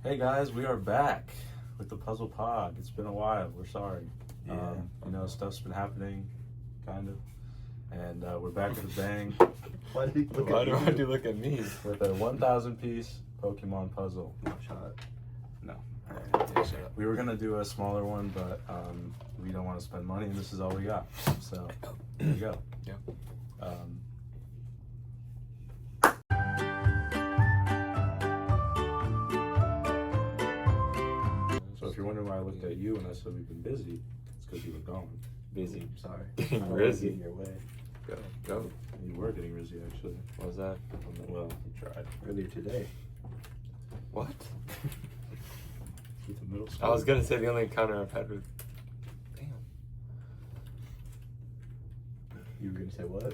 Hey guys, we are back with the Puzzle Pod. It's been a while. We're sorry. Yeah. Stuff's been happening, kind of, and we're back with a bang Why do you look at me? with a 1,000-piece Pokemon puzzle. Shot. No, Yeah, shut up. we were gonna do a smaller one, but we don't want to spend money, and this is all we got. So there you go. Yeah. So if you're wondering why I looked at you when I said we've been busy, it's because you were gone. Busy. Sorry. Getting I don't wanna rizzy. get in your way. Go. You were getting rizzy, actually. What was that? Well, you tried. Earlier today. What? With the middle school. I was gonna say the only encounter I've had with. Damn. You were gonna say what? I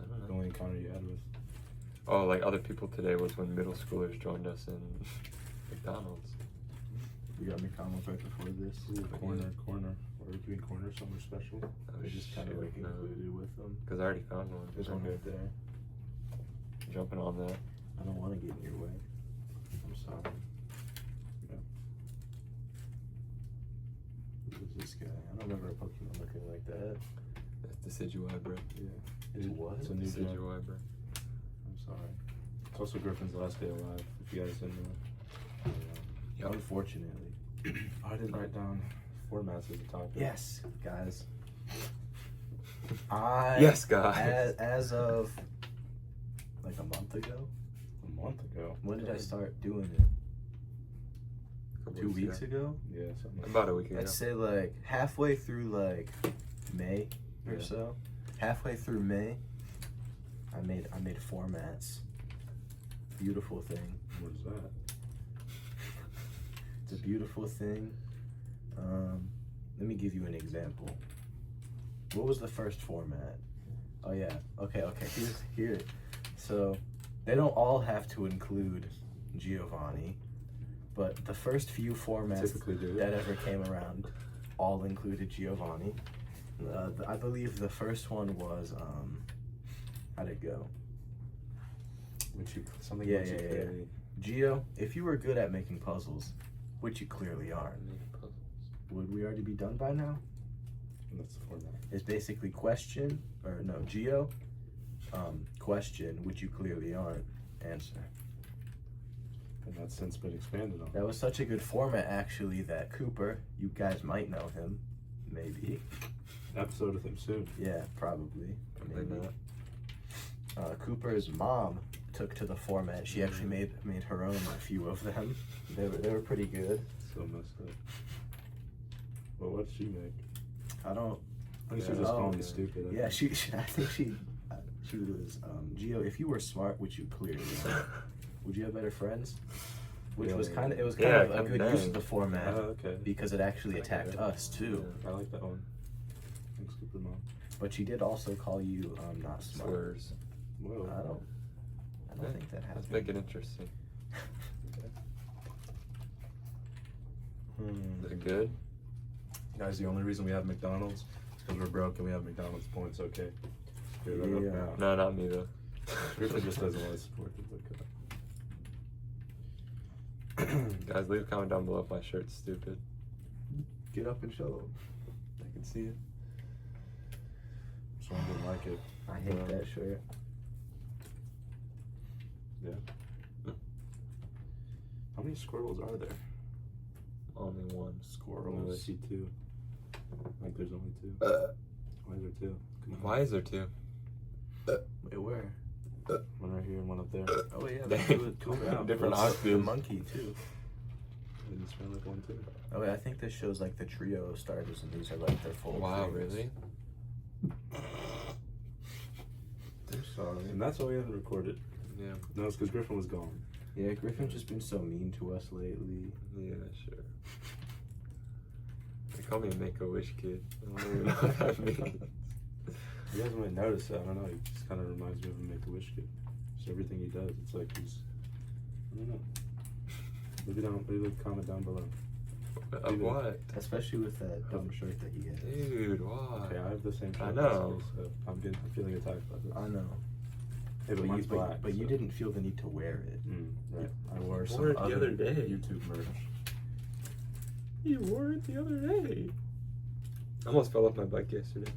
don't The know. only encounter you had with. Oh, like other people today was when middle schoolers joined us in McDonald's. We got McDonald's right before this. Corner. Or are we doing corner somewhere special? They just kind of like included with them. Because I already found one. There's one right there. Jumping on that. I don't want to get in your way. I'm sorry. Yeah. Who's this guy? I don't remember a Pokemon looking like that. That's the Decidueye, Yeah. It's what? It's a new gen. Decidueye, bro. I'm sorry. It's also Griffin's last day alive, if you guys didn't know. Yep. Unfortunately. I didn't write down formats as a topic. Yes, guys. Yes, guys. As of like a month ago. A month ago. When did I start doing it? 2 weeks ago? Yeah, something like About a week ago. I'd say like halfway through like May or Yeah. so. Halfway through May, I made formats. Beautiful thing. What is that? It's a beautiful thing. Let me give you an example. What was the first format? Oh yeah. Okay. Here. So they don't all have to include Giovanni, but the first few formats Typically do. that ever came around all included Giovanni. I believe the first one was how'd it go? Which you something Yeah, which you yeah. clearly- Gio, if you were good at making puzzles, which you clearly aren't, would we already be done by now? And that's the format. It's basically question, or no, Gio, question, which you clearly aren't, answer. And that's since been expanded on. That was such a good format, actually, that Cooper, you guys might know him, maybe. Episode with him soon. Yeah, probably. Probably Maybe. not. Cooper's mom took to the format. She actually made her own a few of them. They were pretty good. So messed up. Well, what did she make? I don't. I think she was just Oh, calling me yeah. stupid. Yeah, she I think she was Gio. If you were smart, which you clearly are, would you have better friends? Which Yeah, was yeah. kind of a I'm good use of the Oh, format okay. because it actually attacked us too. Yeah, I like that one. Thanks, Cooper Mom. But she did also call you not smart. Slurs. Whoa. I don't Okay. think that happened. Let's make it interesting. Is it good? Guys, the only reason we have McDonald's is because we're broke and we have McDonald's points, okay? Clear that Yeah. up No, now. not me though. Griffin just doesn't want to support the book. Guys, leave a comment down below if my shirt's stupid. Get up and show them. I can see it. Someone didn't like it. I hate that shirt. Yeah. How many squirrels are there? Only one. I see two. Like there's only two. Why is there two? Come on. Why is there two? Wait, where? One right here and one up there. Oh yeah, Dang. two out. Different The outfits. monkey too. They just ran like one too. Oh wait, I think this shows like the trio of starters, and these are like their full. Wow, things. really? I'm sorry. And that's why we haven't recorded. Yeah. No, it's because Griffin was gone. Yeah, Griffin's just been so mean to us lately. Yeah, sure. They call me a Make-A-Wish kid. I don't even know what that means. You guys might notice that. I don't know. He just kind of reminds me of a Make-A-Wish kid. Just everything he does, it's like he's. I don't know. Leave a comment down below. Of what? Especially with that dumb shirt that he has. Dude, why? Okay, I have the same shirt. I know. So I'm feeling attacked by this. I know. Hey, but mine's black. But you so- didn't feel the need to wear it. Right. I wore some wore it the other other day. YouTube merch. You wore it the other day. I almost fell off my bike yesterday.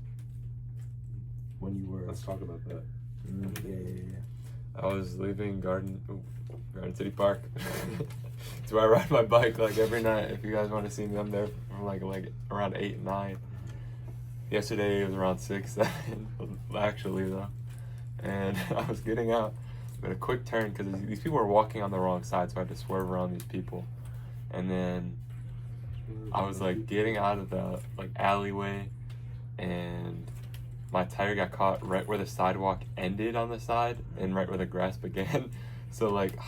when you were. Let's talk about that. Yeah. I was leaving Garden City Park. It's where I ride my bike like every night. If you guys want to see me, I'm there from like around 8, 9. Yesterday it was around 6, 7, actually though. And I was getting out, but a quick turn because these people were walking on the wrong side, so I had to swerve around these people. And then I was like getting out of the like alleyway, and my tire got caught right where the sidewalk ended on the side and right where the grass began. So like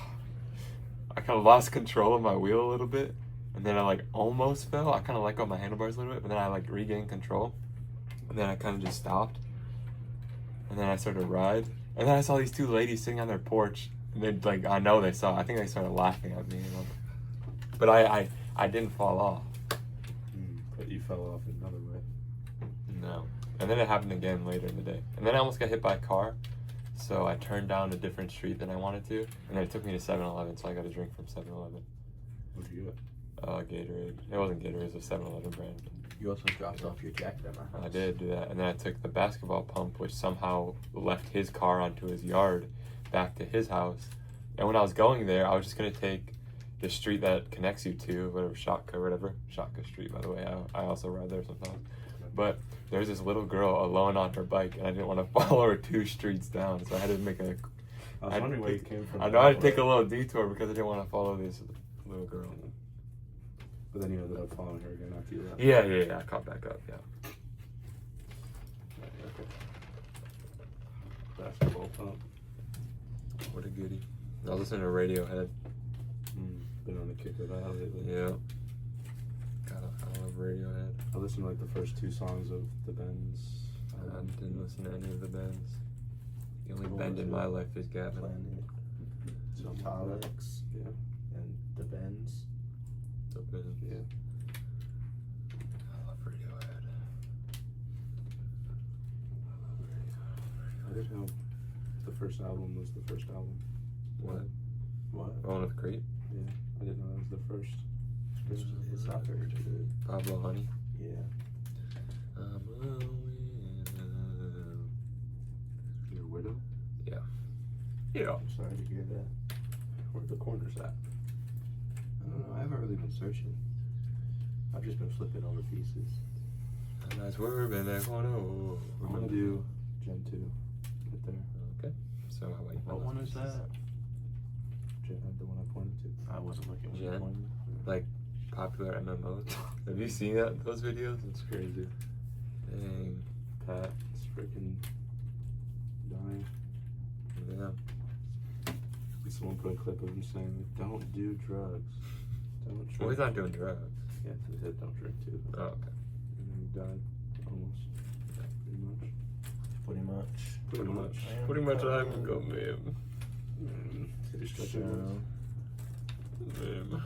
I kind of lost control of my wheel a little bit, and then I like almost fell. I kind of let go of my handlebars a little bit, but then I like regained control, and then I kind of just stopped, and then I started to ride, and then I saw these 2 ladies sitting on their porch, and they like I know they saw. I think they started laughing at me, but I didn't fall off. But you fell off another way. No. And then it happened again later in the day. And then I almost got hit by a car. So I turned down a different street than I wanted to. And then it took me to 7-Eleven, so I got a drink from 7-Eleven. What'd you get? Gatorade. It wasn't Gatorade, it was a 7-Eleven brand. You also dropped off your jacket at my house. I did do that. And then I took the basketball pump, which somehow left his car onto his yard, back to his house. And when I was going there, I was just going to take the street that connects you to, whatever, Shatka Street, by the way. I also ride there sometimes. But there's this little girl alone on her bike, and I didn't want to follow her 2 streets down, so I had to make a... I was wondering where you came from. I know I had to take a little detour because I didn't want to follow this little girl. But then you ended up following her again after you left. Yeah, I caught back up, yeah. Okay. Basketball pump. What a goodie. I was listening to Radiohead. Been on the kick of that lately. Yeah. God, I love Radiohead. I listened to like the first 2 songs of the Bends. I didn't listen to any of the bands. The only What band was in it? my life is Gavin. Planet, Metallics, Yeah. and the Bends. The bands. Yeah. I love Radiohead. I didn't know the first album was the first album. What? What? With Creep? Yeah. I didn't know that was the first. It's not very good. Pablo Honey? Yeah. Your Widow? Yeah. I'm sorry to hear that. Where the corners at? I don't know. I haven't really been searching. I've just been flipping over pieces. And I swerve in that corner. We're gonna do Gen 2 right there. Okay. So how about you? What one is that? Gen, the one I pointed to. I wasn't looking when you Jen? pointed. Like popular MMOs. Have you seen those videos? It's crazy. Dang. Pat is freaking dying. Yeah. Someone put a clip of him saying, like, "Don't do drugs. Don't drink." Well, he's not doing drugs. Yeah, he said, "Don't drink too." Oh, okay. And then he died almost. Pretty much. Pretty much. Pretty much I haven't got meme. Did he stretch So, it out? Meme.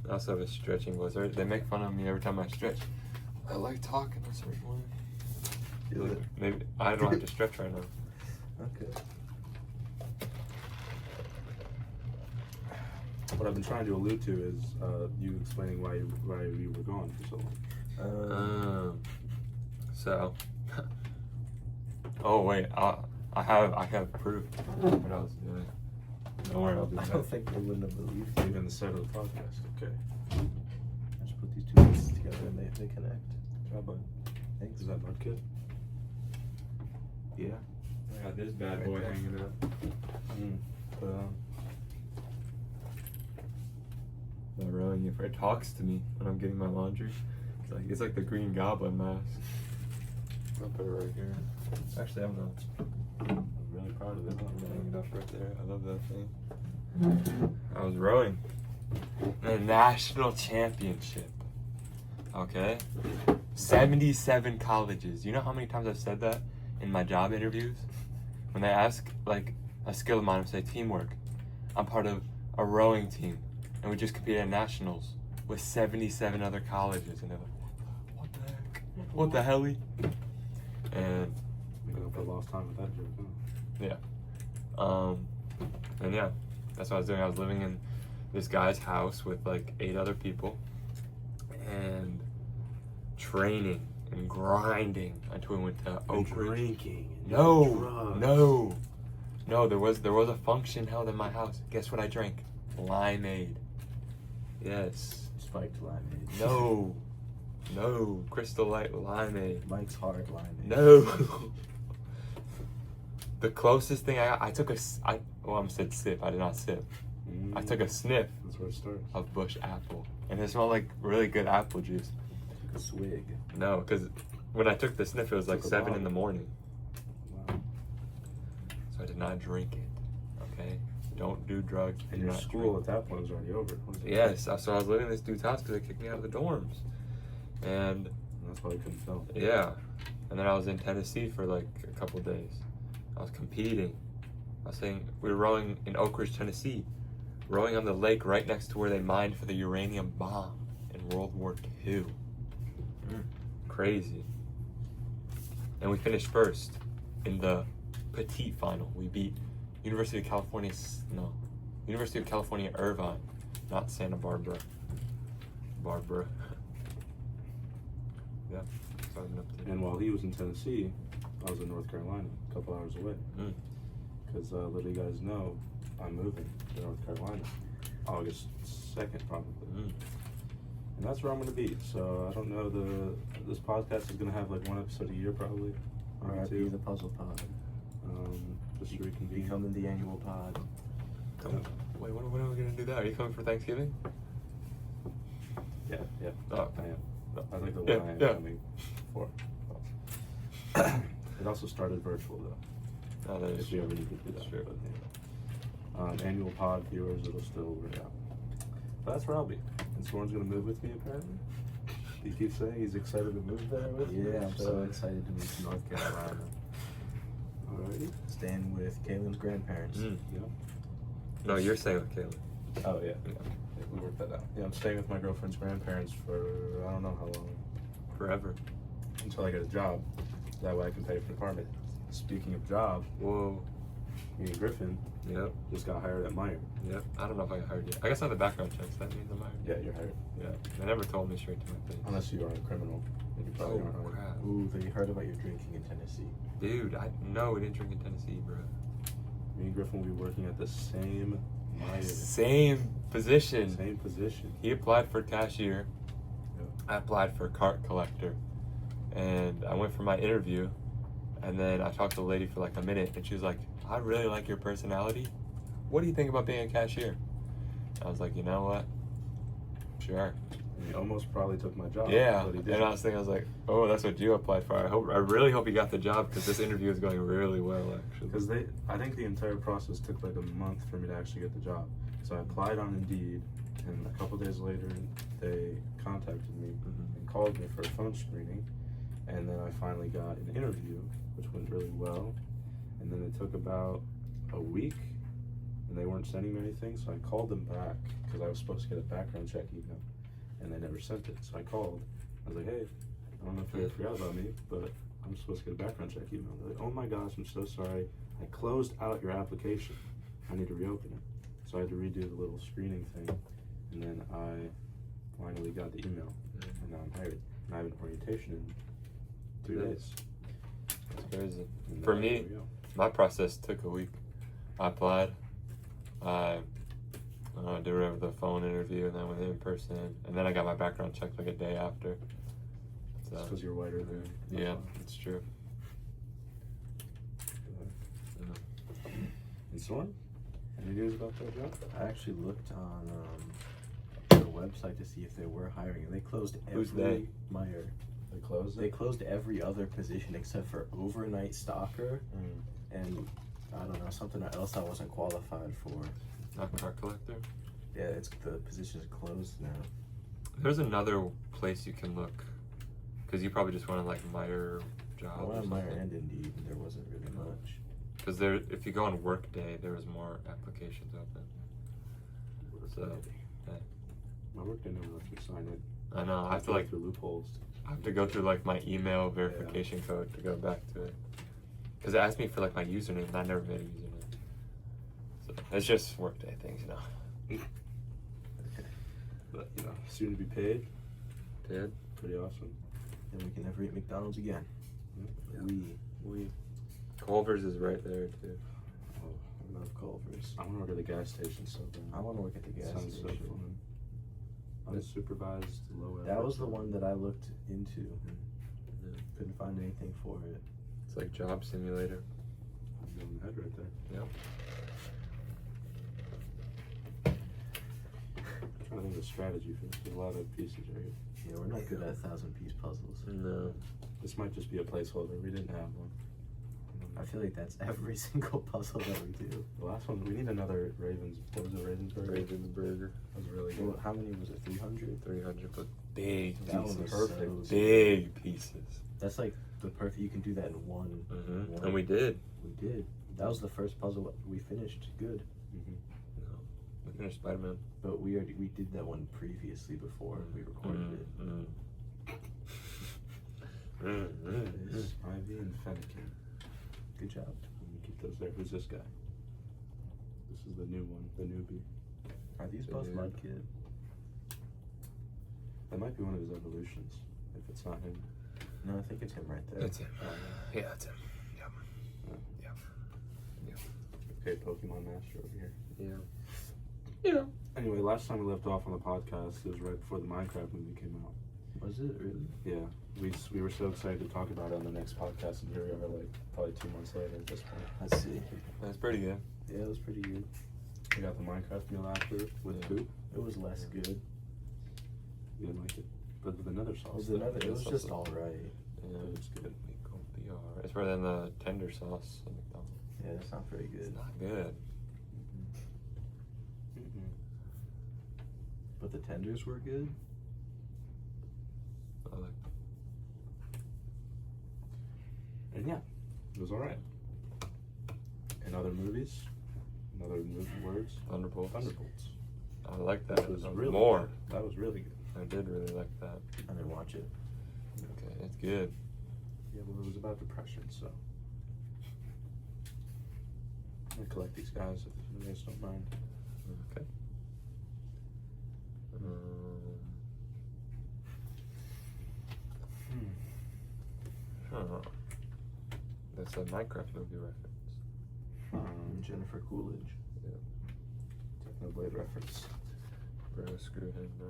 I also have a stretching voice. They make fun of me every time I stretch. I like talking a certain way. do it. Maybe I don't have to stretch right now. Okay. What I've been trying to allude to is you explaining why you were gone for so long. So. Oh wait, I have proof what I was doing. Don't worry, I'll do I that. don't think they wouldn't have believed you. Even the start of the podcast. Okay. I just put these 2 pieces together and they connect. Job, bud. Thanks. Is that Mudkip? Yeah. I got this bad Right boy there. hanging up. Put it on. Not really. If it talks to me when I'm getting my laundry, it's like the Green Goblin mask. I'll put it right here. Actually, I'm really proud of it. I'm hanging it up right there. I love that thing. I was rowing the national championship. Okay, 77 colleges. You know how many times I've said that in my job interviews? When they ask like a skill of mine, I say teamwork. I'm part of a rowing team, and we just competed at nationals with 77 other colleges, and they're like, "What the heck? What the helly?" And Making up for lost time with that joke, huh? yeah, And yeah, that's what I was doing. I was living in this guy's house with like 8 other people and training and grinding until we went to Oak Ridge. Drinking. And No, drugs. no. There was a function held in my house. Guess what I drank? Limeade. Yes. Spiked limeade. No. Crystal Light Limeade. Mike's hard limeade. No. The closest thing I took I said sip. I did not sip. I took a sniff That's where it starts. of Bush Apple, and it smelled like really good apple juice. A swig. No, because when I took the sniff, it was like Took a 7 in bottle. the morning, Wow. so I did not drink it. Okay, don't do drugs. And do your not school drink. at that point was already over. wasn't it? Yes, so I was living in this dude's house because they kicked me out of the dorms, and And that's why you couldn't film. yeah, and then I was in Tennessee for like a couple days. I was competing. I was saying we were rowing in Oak Ridge, Tennessee, rowing on the lake right next to where they mined for the uranium bomb in World War II. Crazy. And we finished first in the petite final. We beat University of California Irvine, not Santa Barbara. Yeah, that's what I've been up to. And while he was in Tennessee, I was in North Carolina, a couple hours away. Because little you guys know, I'm moving to North Carolina, August 2nd probably. And that's where I'm going to be. So I don't know, this podcast is going to have like 1 episode a year probably. maybe R.I.P. 2. the puzzle pod. Just so we can be Becoming the annual pod. Wait, when are we gonna do that? Are you coming for Thanksgiving? Yeah. Oh. I am. I think the Yeah, one I am yeah. coming for. It also started virtual though. Oh, that is If you true. ever need to do That's that. true. But, yeah. Annual pod viewers, it'll still work out. But that's where I'll be. And Soren's gonna move with me apparently. He keeps saying he's excited to move there with me. Yeah, I'm so excited to move to North Carolina. Alrighty. Staying with Kaylin's grandparents. Yeah. No, you're staying with Caleb. Oh yeah. Yeah, we worked that out. Yeah, I'm staying with my girlfriend's grandparents for I don't know how long. Forever. Until I get a job. That way I can pay for the apartment. Speaking of job, Whoa. me and Griffin Yep. just got hired at Meyer. Yep. I don't know if I got hired yet. I guess on the background checks, that means I'm hired. Yeah, you're hired. Yeah. They never told me straight to my face. Unless you are a criminal. Then you probably aren't. Oh, crap. Ooh, they heard about your drinking in Tennessee. Dude, no, we didn't drink in Tennessee, bro. Me and Griffin will be working at the same Meyer. Same position. Same position. He applied for cashier. Yep. I applied for cart collector. And I went for my interview. And then I talked to the lady for like a minute. And she was like, I really like your personality. What do you think about being a cashier? I was like, you know what? Sure. And he almost probably took my job. Yeah. But he And didn't. I was thinking, I was like, oh, that's what you applied for. I really hope you got the job because this interview is going really well, actually. Because I think the entire process took like a month for me to actually get the job. So I applied on Indeed, and a couple days later, they contacted me and called me for a phone screening. And then I finally got an interview, which went really well. And then it took about a week, and they weren't sending me anything. So I called them back because I was supposed to get a background check email, and they never sent it. So I called. I was like, hey, I don't know if you ever forgot about me, but I'm supposed to get a background check email. They're like, oh my gosh, I'm so sorry. I closed out your application. I need to reopen it. So I had to redo the little screening thing, and then I finally got the email, and now I'm hired. And I have an orientation in 2 days. That's crazy. And For there me, we go. my process took a week. I applied. I did whatever the phone interview, and then went in person, and then I got my background check like a day after. So, It's because you're whiter than me. That's yeah, why. it's true. And Soren? Any news about that job? I actually looked on their website to see if they were hiring, and they closed every Who's they? Meyer. They closed They it? closed every other position except for overnight stalker and I don't know, something else I wasn't qualified for. Not cart collector. Yeah, the position is closed now. There's another place you can look, because you probably just wanted like Meyer job. I or went on Meyer something. and Indeed, and there wasn't really much. Because there, if you go on Workday, there was more applications open. So, yeah. My work didn't ever let me sign it. I know. I have to go like, through loopholes. I have to go through like my email verification code to go back to it. Because it asked me for like my username, and I never made a username. So it's just workday things, you know. But, you know, soon to be paid. Did Pretty awesome. And we can never eat McDonald's again. Yeah. we Culver's is right there too. Oh, I love Culver's. I want to work at the gas station so bad. I want to work at the gas Sounds so station. fun. Unsupervised, low effort. That was the one that I looked into. Yeah. Couldn't find anything for it. It's like job simulator. I'm on the head right there. Yep. I'm trying to think of a strategy for this. There's a lot of pieces right here. Yeah, we're not good at 1,000-piece puzzles. No. This might just be a placeholder. We didn't have one. I feel like that's every single puzzle that we do. The last one, we need another Ravens. What was it, Ravensburger? Ravensburger. That was really good. Well, how many was it? 300? 300, but big That one pieces. was Perfect. so Big pieces. That's like the perfect. You can do that in one. Mm-hmm. And we did. We did. That was the first puzzle we finished good. Mm-hmm. No. We finished Spider-Man. But we did that one previously before we recorded it. It's Ivy and Fennekin. Good job. Let me keep those there. Who's this guy? This is the new one, the newbie. Are these both Yeah. my kid? That might be one of his evolutions, if it's not him. No, I think it's him right there. That's him. Yeah, that's him. Yep. Yep. Yep. Okay, Pokemon Master over here. Yeah. Yeah. Anyway, last time we left off on the podcast, it was right before the Minecraft movie came out. Was it really? Yeah, we were so excited to talk about it on the next podcast, and here we are, like, probably 2 months later at this point. Let's see. That's pretty good. Yeah, it was pretty good. We got the Minecraft meal after with Yeah. Coop. It was less good. You didn't like it, but with another sauce. It was another. It was Sauce. just all right. Yeah, It's good. We gonna be alright. It's better than the tender sauce at McDonald's. Yeah, it's not very It's good. not good. Mm-hmm. But the tenders were good. I like. And yeah, it was alright. In other movies, in other words, Thunderbolts. Thunderbolts. I like that. That was really more. good. That was really good. I did really like that. I didn't watch it. Okay, it's good. Yeah, well, it was about depression, so. I'm gonna collect these guys if you guys don't mind. Okay. Huh. That's a Minecraft movie reference. Jennifer Coolidge. Technoblade reference. Bro, screw him, bro.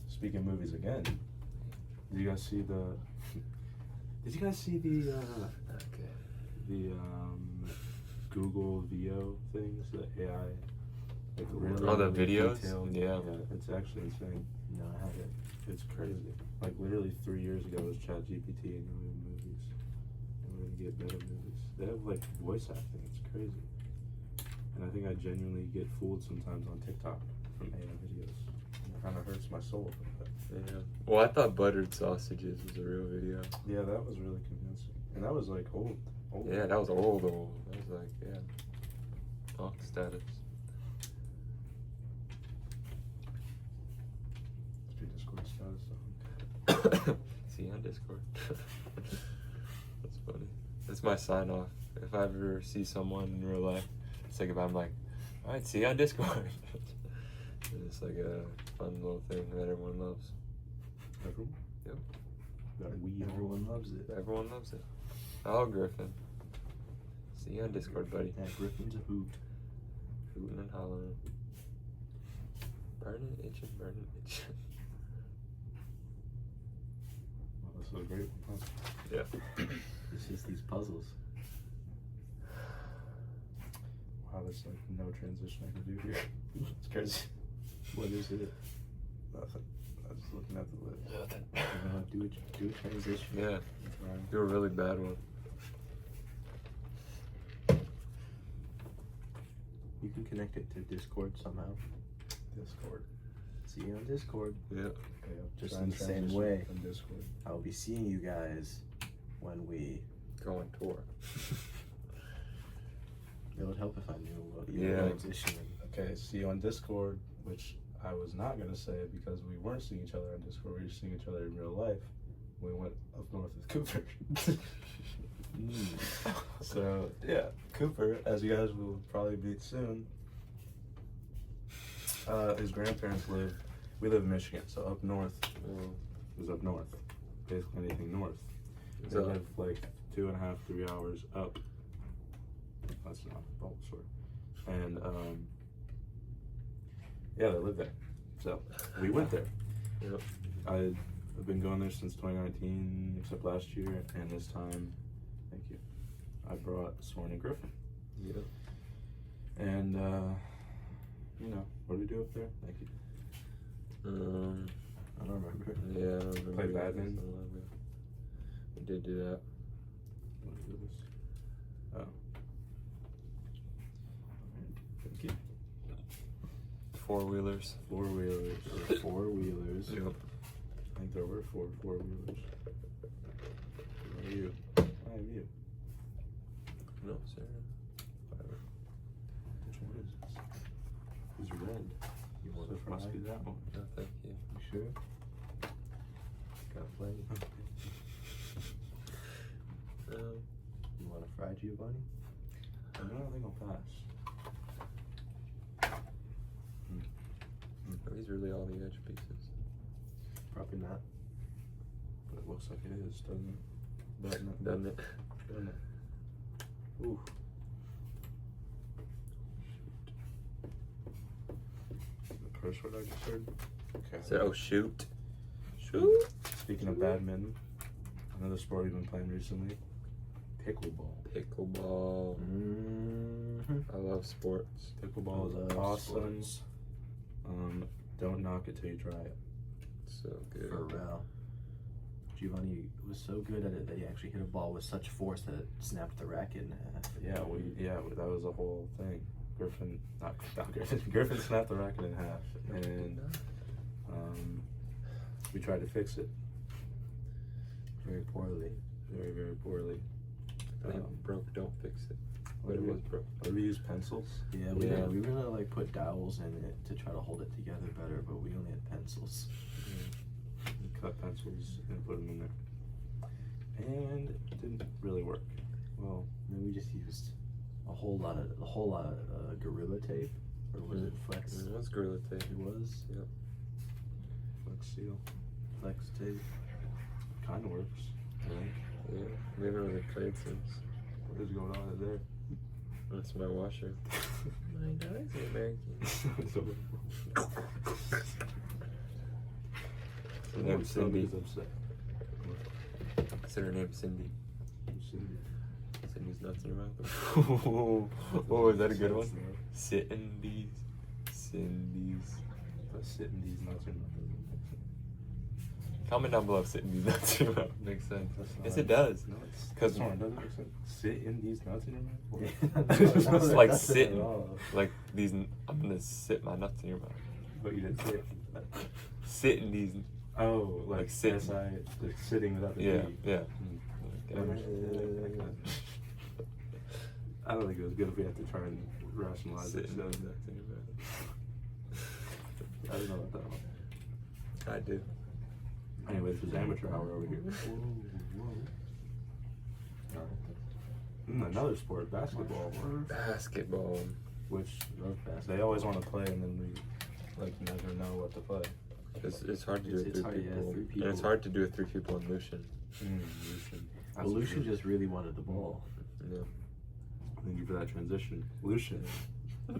Speaking of movies again, did you guys see the? Did you guys see the Okay. Google VO things, the AI? Like really, Oh, the really videos? detailed? Yeah. It's actually insane. No, I haven't. It's crazy. Like literally 3 years ago was ChatGPT and now we have movies. And we're gonna get better movies. They have like voice acting. It's crazy. And I think I genuinely get fooled sometimes on TikTok from AI videos. And it kind of hurts my soul a little bit. Yeah. Well, I thought buttered sausages was a real video. Yeah, that was really convincing. And that was like old. Yeah, that was old. That was like, yeah. Talk status. It's your Discord status. So. See you on Discord. That's funny. That's my sign off. If I ever see someone in real life, it's like if I'm like, alright, see you on Discord. It's like a fun little thing that everyone loves. Everyone? Yep. That we Everyone loves it. Everyone loves it. Oh, Griffin. See you on Discord, buddy. Yeah, Griffin's a hoot. Hooting and hollering. Burning, itching, burning, itching. Well, this is a great one. Huh? Yeah. It's just these puzzles. Wow, there's like no transition I can do here. It's crazy. What is it? Nothing. I was just looking at the list. Do a transition. Yeah. Right. Do a really bad one. You can connect it to Discord somehow. Discord. See you on Discord. Yeah. Okay, I'll Just try in and the same transition way. From Discord. I'll be seeing you guys when we. Go on tour. It would help if I knew what you Yeah. were transitioning. Okay, see you on Discord, which I was not gonna say because we weren't seeing each other on Discord. We were seeing each other in real life. We went up north with Cooper. So yeah, Cooper, as you guys will probably meet soon. His grandparents we live in Michigan, so up north. Is up north. Basically anything north. They live like 2.5, 3 hours up. That's not Bulbasaur. And yeah, they live there. So we went there. Yep. I've been going there since 2019, except last year, and this time, thank you, I brought Soren and Griffin. Yep. And you know, what do we do up there? Thank you. I don't remember. Yeah, I don't remember. Play badminton. We did do that. What is this? Oh. Thank you. Four-wheelers. Four-wheelers. Four-wheelers. Yep. I think there were four-wheelers. Who are you? I am you. No, sir. Which one is this? Who's red? You want So to it must be that one. No, thank you. You sure? Got plenty. You want a fried Giovanni? I don't think I'll pass. Are these really all the edge pieces? Probably not. But it looks like it is, doesn't it? Doesn't it? Doesn't it? Doesn't it? Ooh. The curse word I just heard. Okay. So, oh, shoot. Shoot. Speaking of badminton, another sport we've been playing recently, pickleball. Pickleball. I love sports. Pickleball is awesome. Don't knock it till you try it. So good. For real. Giovanni was so good at it that he actually hit a ball with such force that it snapped the racket in half. That was the whole thing. Griffin snapped the racket in half, and we tried to fix it Very poorly. very, very poorly. Broke, don't fix it. But it was broke. Did we use pencils? Yeah, we were gonna like put dowels in it to try to hold it together better, but we only had pencils. We cut pencils and put them in there, and it didn't really work. Well, then we just used a whole lot of Gorilla Tape, or was it Flex? It was Gorilla Tape. It was. Yep. Flex seal Flex Tape. kind of works. I think. Yeah. We haven't really played since. What is going on there? That's my washer. My eyes are American. Her name's Cindy. I said her name's Cindy. Cindy's nuts in her mouth. Oh, is that a good one? Cindy's. Sitting these nuts in my Comment down below if sitting these nuts in your mouth makes sense. Yes, it does. No, it's Because doesn't make sense. Sit in these nuts in your mouth? it's just like That's it sitting, at all. like these. I'm gonna sit my nuts in your mouth. But you didn't say it. Sit in these. Oh, like sitting. like sitting without the Yeah, D. yeah. I don't think it was good if we had to try and rationalize it. Sitting So those nuts in your mouth. I don't know about that one. I do. Anyway, this is amateur hour over here. Another sport, basketball, Basketball. which they always want to play, and then we like never know what to play. It's hard to do It's with hard, three yeah, people. three And people. it's hard to do with 3 people in Lucian. Lucian. Well, Lucian just really wanted the ball. Yeah. Thank you for that transition, Lucian. You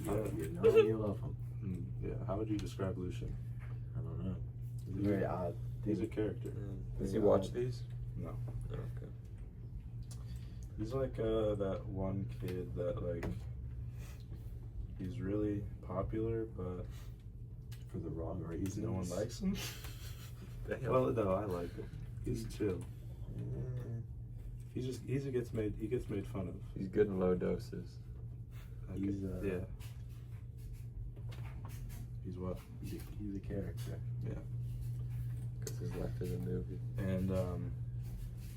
know you love him. Yeah, how would you describe Lucian? I don't know. He's very odd. He's a character. Does he watch these? No. Oh, okay. He's like that one kid that like he's really popular, but For the wrong reasons. no one likes him. Damn. Well, no, I like him. He's chill. He gets made fun of. He's good in low doses. Like, He's yeah. He's what? He's a character. Yeah. Because his life is a movie. And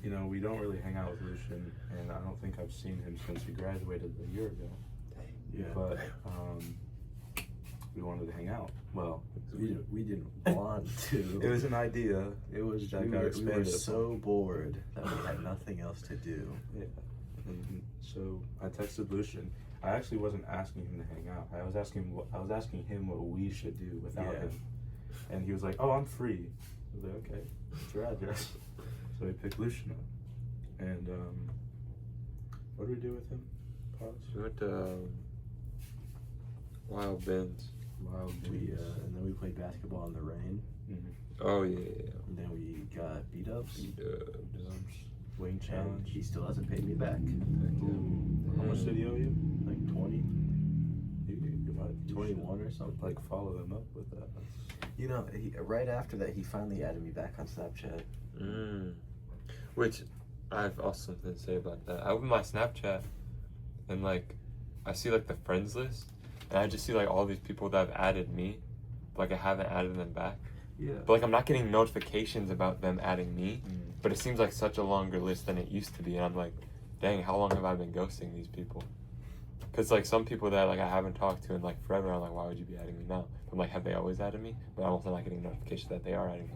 you know, we don't really hang out with Lucian, and I don't think I've seen him since he graduated a year ago. Yeah. But we wanted to hang out. Well, We didn't want to. It was an idea. It was that we got were expanded so bored that we had nothing else to do. Yeah. And so I texted Lucian. I actually wasn't asking him to hang out. I was asking him what we should do without Yeah. him. And he was like, "Oh, I'm free." I was like, "Okay, what's your address?" So we picked Lucian up. And what did we do with him? Pause. We went to Wild Bins. Wild We Bees. and then we played basketball in the rain. Oh yeah. And then we got beat ups. Wing And challenge. he still hasn't paid me back. How much did he owe you? Like 20, You might 21 or something. like follow them up with that. You know, right after that, he finally added me back on Snapchat. Which I have also something to say about that. I open my Snapchat and like I see like the friends list and I just see like all these people that have added me, like I haven't added them back. Yeah. But like I'm not getting notifications about them adding me. But it seems like such a longer list than it used to be, and I'm like, dang, how long have I been ghosting these people? Because like some people that like I haven't talked to in like forever, I'm like, why would you be adding me now? I'm like, have they always added me? But I'm also not getting notification that they are adding me.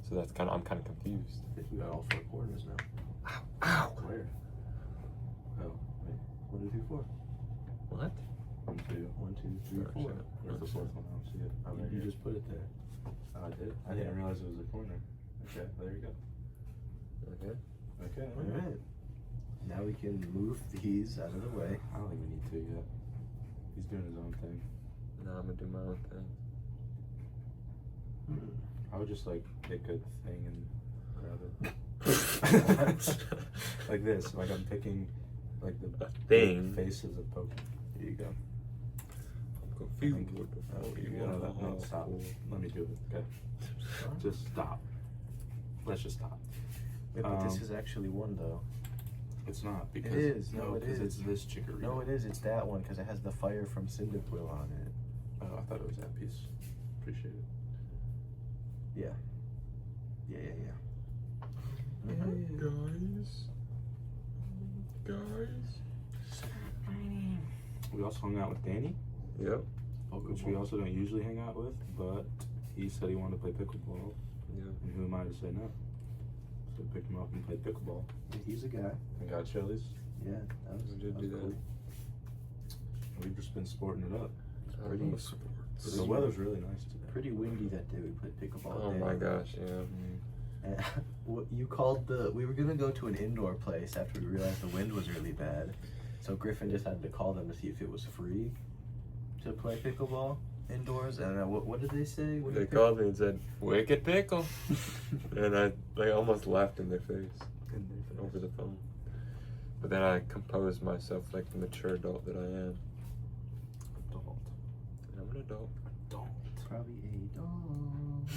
So that's I'm kind of confused. I think we got all 4 quarters now. Ow! Where? Oh, wait. 1, 2, 3, 4. What? 1, 2. 1, 2, 3, Oh, 4. shit. Where's the fourth one? I don't see it. Oh, there You it is. just put it there. Oh, I did. I didn't realize it was a corner. Okay, there you go. Okay. Okay. All right. Now we can move these out of the way. I don't think we need to yet. He's doing his own thing. Now I'm gonna do my own thing. I would just like pick a thing and grab it. Like this. Like I'm picking like the thing. faces of Pokemon. Here you go. I'm confused with the Oh, you no, stop. Let me do it. Okay. Just stop. Let's just stop. Wait, but this is actually one though. It's not because It is. No, it because is. it's this chicory. No, it is. It's that one because it has the fire from Cyndaquil on it. Oh, I thought it was that piece. Appreciate it. Yeah. Yeah. Guys. We also hung out with Danny, Yep. which we also don't usually hang out with, but he said he wanted to play pickleball, Yeah. and who am I to say no? So we picked him up and played pickleball. He's a guy. And got Chili's. Yeah, that was, We did that do was that. cool. And we've just been sporting it up. Pretty- I love sports. The weather's really nice today. Pretty windy that day we played pickleball. Oh day. my gosh, yeah. And what you called we were gonna go to an indoor place after we realized the wind was really bad. So Griffin just had to call them to see if it was free to play pickleball indoors. And what did they say? What They did called me and said, "Wicked pickle," and I like almost laughed in their face over the phone. But then I composed myself like the mature adult that I am. Adult. I'm an adult. Adult. Probably a dog.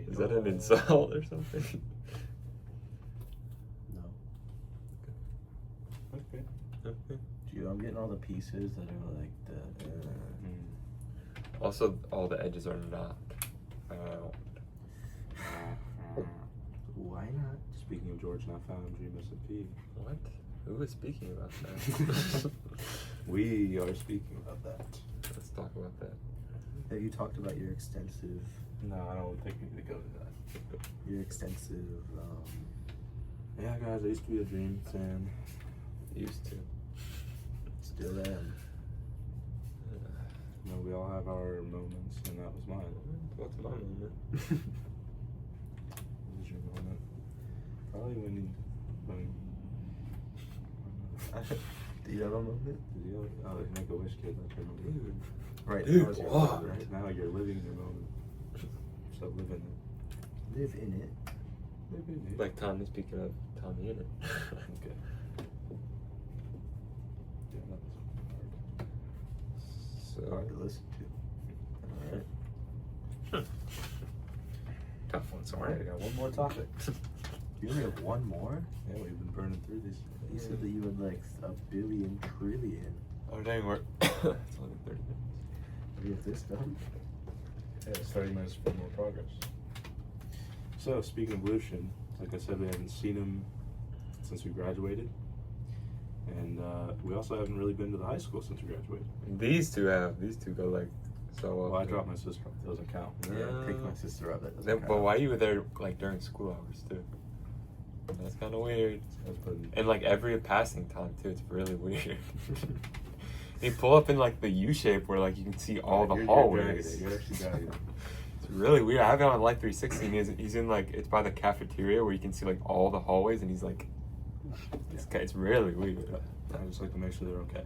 Is that an insult or something? No. Okay. Okay. Dude, I'm getting all the pieces that are like the. Also, all the edges are not out. Why not? Speaking of George not found, Dream SMP. What? Who was speaking about that? We are speaking about that. Let's talk about that. Have you talked about your extensive? No, I don't think we need to go to that. Your extensive. Yeah, guys, I used to be a Dream fan. Used to. Still am. You know, we all have our moments, and that was mine. What's my moment? What was your moment? Probably when Do you have a moment? did you make a wish, kid? That's your moment. Dude. Right. Dude, Now is your what? moment. Right now, you're living your moment. So live in it. Live in it. Live in it. Like Tommy, speaking of Tommy in it. Okay. Yeah, that was hard. Hard So, to listen to. Alright. tough one, Alright, I sorry. got one more topic. You only have one more? Yeah, we've been burning through these. You said that you had like a billion trillion. Oh dang, we're it's only 30 minutes. Have you have this done? Yeah, it's 30 minutes for more progress. So, speaking of Lucian, like I said, we haven't seen him since we graduated. And we also haven't really been to the high school since we graduated. These two go like So Well, I dropped my sister off. It doesn't count. Yeah, pick my sister up. That doesn't Then, count. but why you were there like during school hours too? That's kind of weird. And like every passing time too, it's really weird. You pull up in like the U shape where like you can see all the hallways. You're actually dragging it. It's really weird. I have it on Light 360 and he's in like, it's by the cafeteria where you can see like all the hallways and he's like, it's really weird. I just like to make sure they're okay.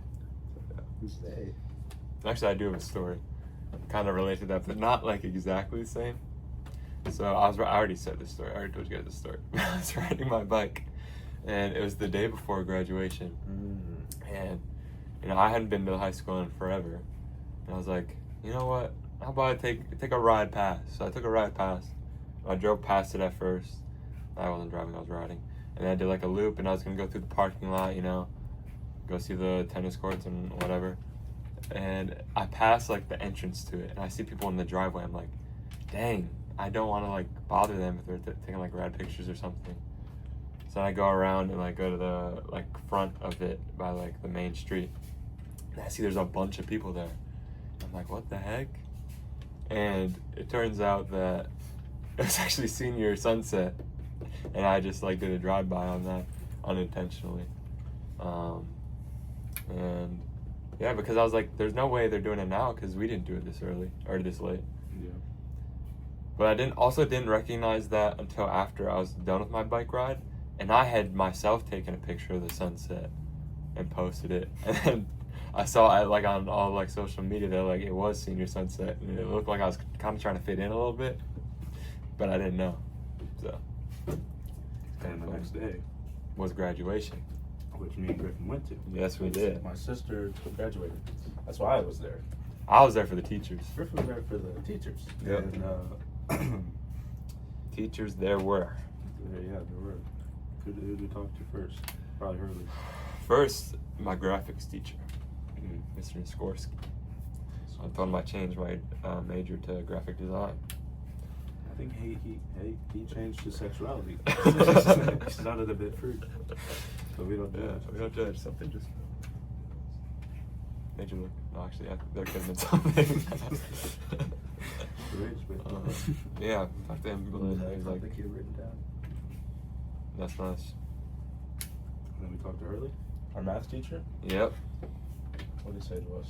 Who's they? Actually, I do have a story kind of related to that, but not like exactly the same. So I already said this story. I already told you guys this story. I was riding my bike and it was the day before graduation. And, you know, I hadn't been to high school in forever. And I was like, you know what? How about I take a ride past? So I took a ride past. I drove past it at first. I wasn't driving, I was riding. And then I did like a loop and I was going to go through the parking lot, you know, go see the tennis courts and whatever. And I passed like the entrance to it and I see people in the driveway. I'm like, dang, I don't want to like bother them if they're taking like rad pictures or something. So I go around and like go to the like front of it by like the main street. And I see there's a bunch of people there. I'm like, what the heck? And it turns out that it was actually senior sunset. And I just like did a drive-by on that unintentionally. And yeah, because I was like, there's no way they're doing it now because we didn't do it this early or this late. Yeah. But I didn't recognize that until after I was done with my bike ride. And I had myself taken a picture of the sunset and posted it. And then I saw it like on all like social media that like it was senior sunset and it looked like I was kind of trying to fit in a little bit, but I didn't know. So And the next day was graduation. Which me and Griffin went to. Yes, we did. My sister graduated. That's why I was there. I was there for the teachers. Griffin was there for the teachers. Yep. And Teachers there were. yeah, there were. Who did we talk to first? Probably Hurley. First, my graphics teacher, Mr. Skorsky. I told him I changed my major to graphic design. I think he changed his sexuality. He sounded a bit free. So we don't judge. We don't judge. Something just made you look. No, actually, there could have been something. Yeah, talked to him. He's like, the kid written down. that's nice. And then we talked to Hurley, our math teacher. Yep. What did he say to us?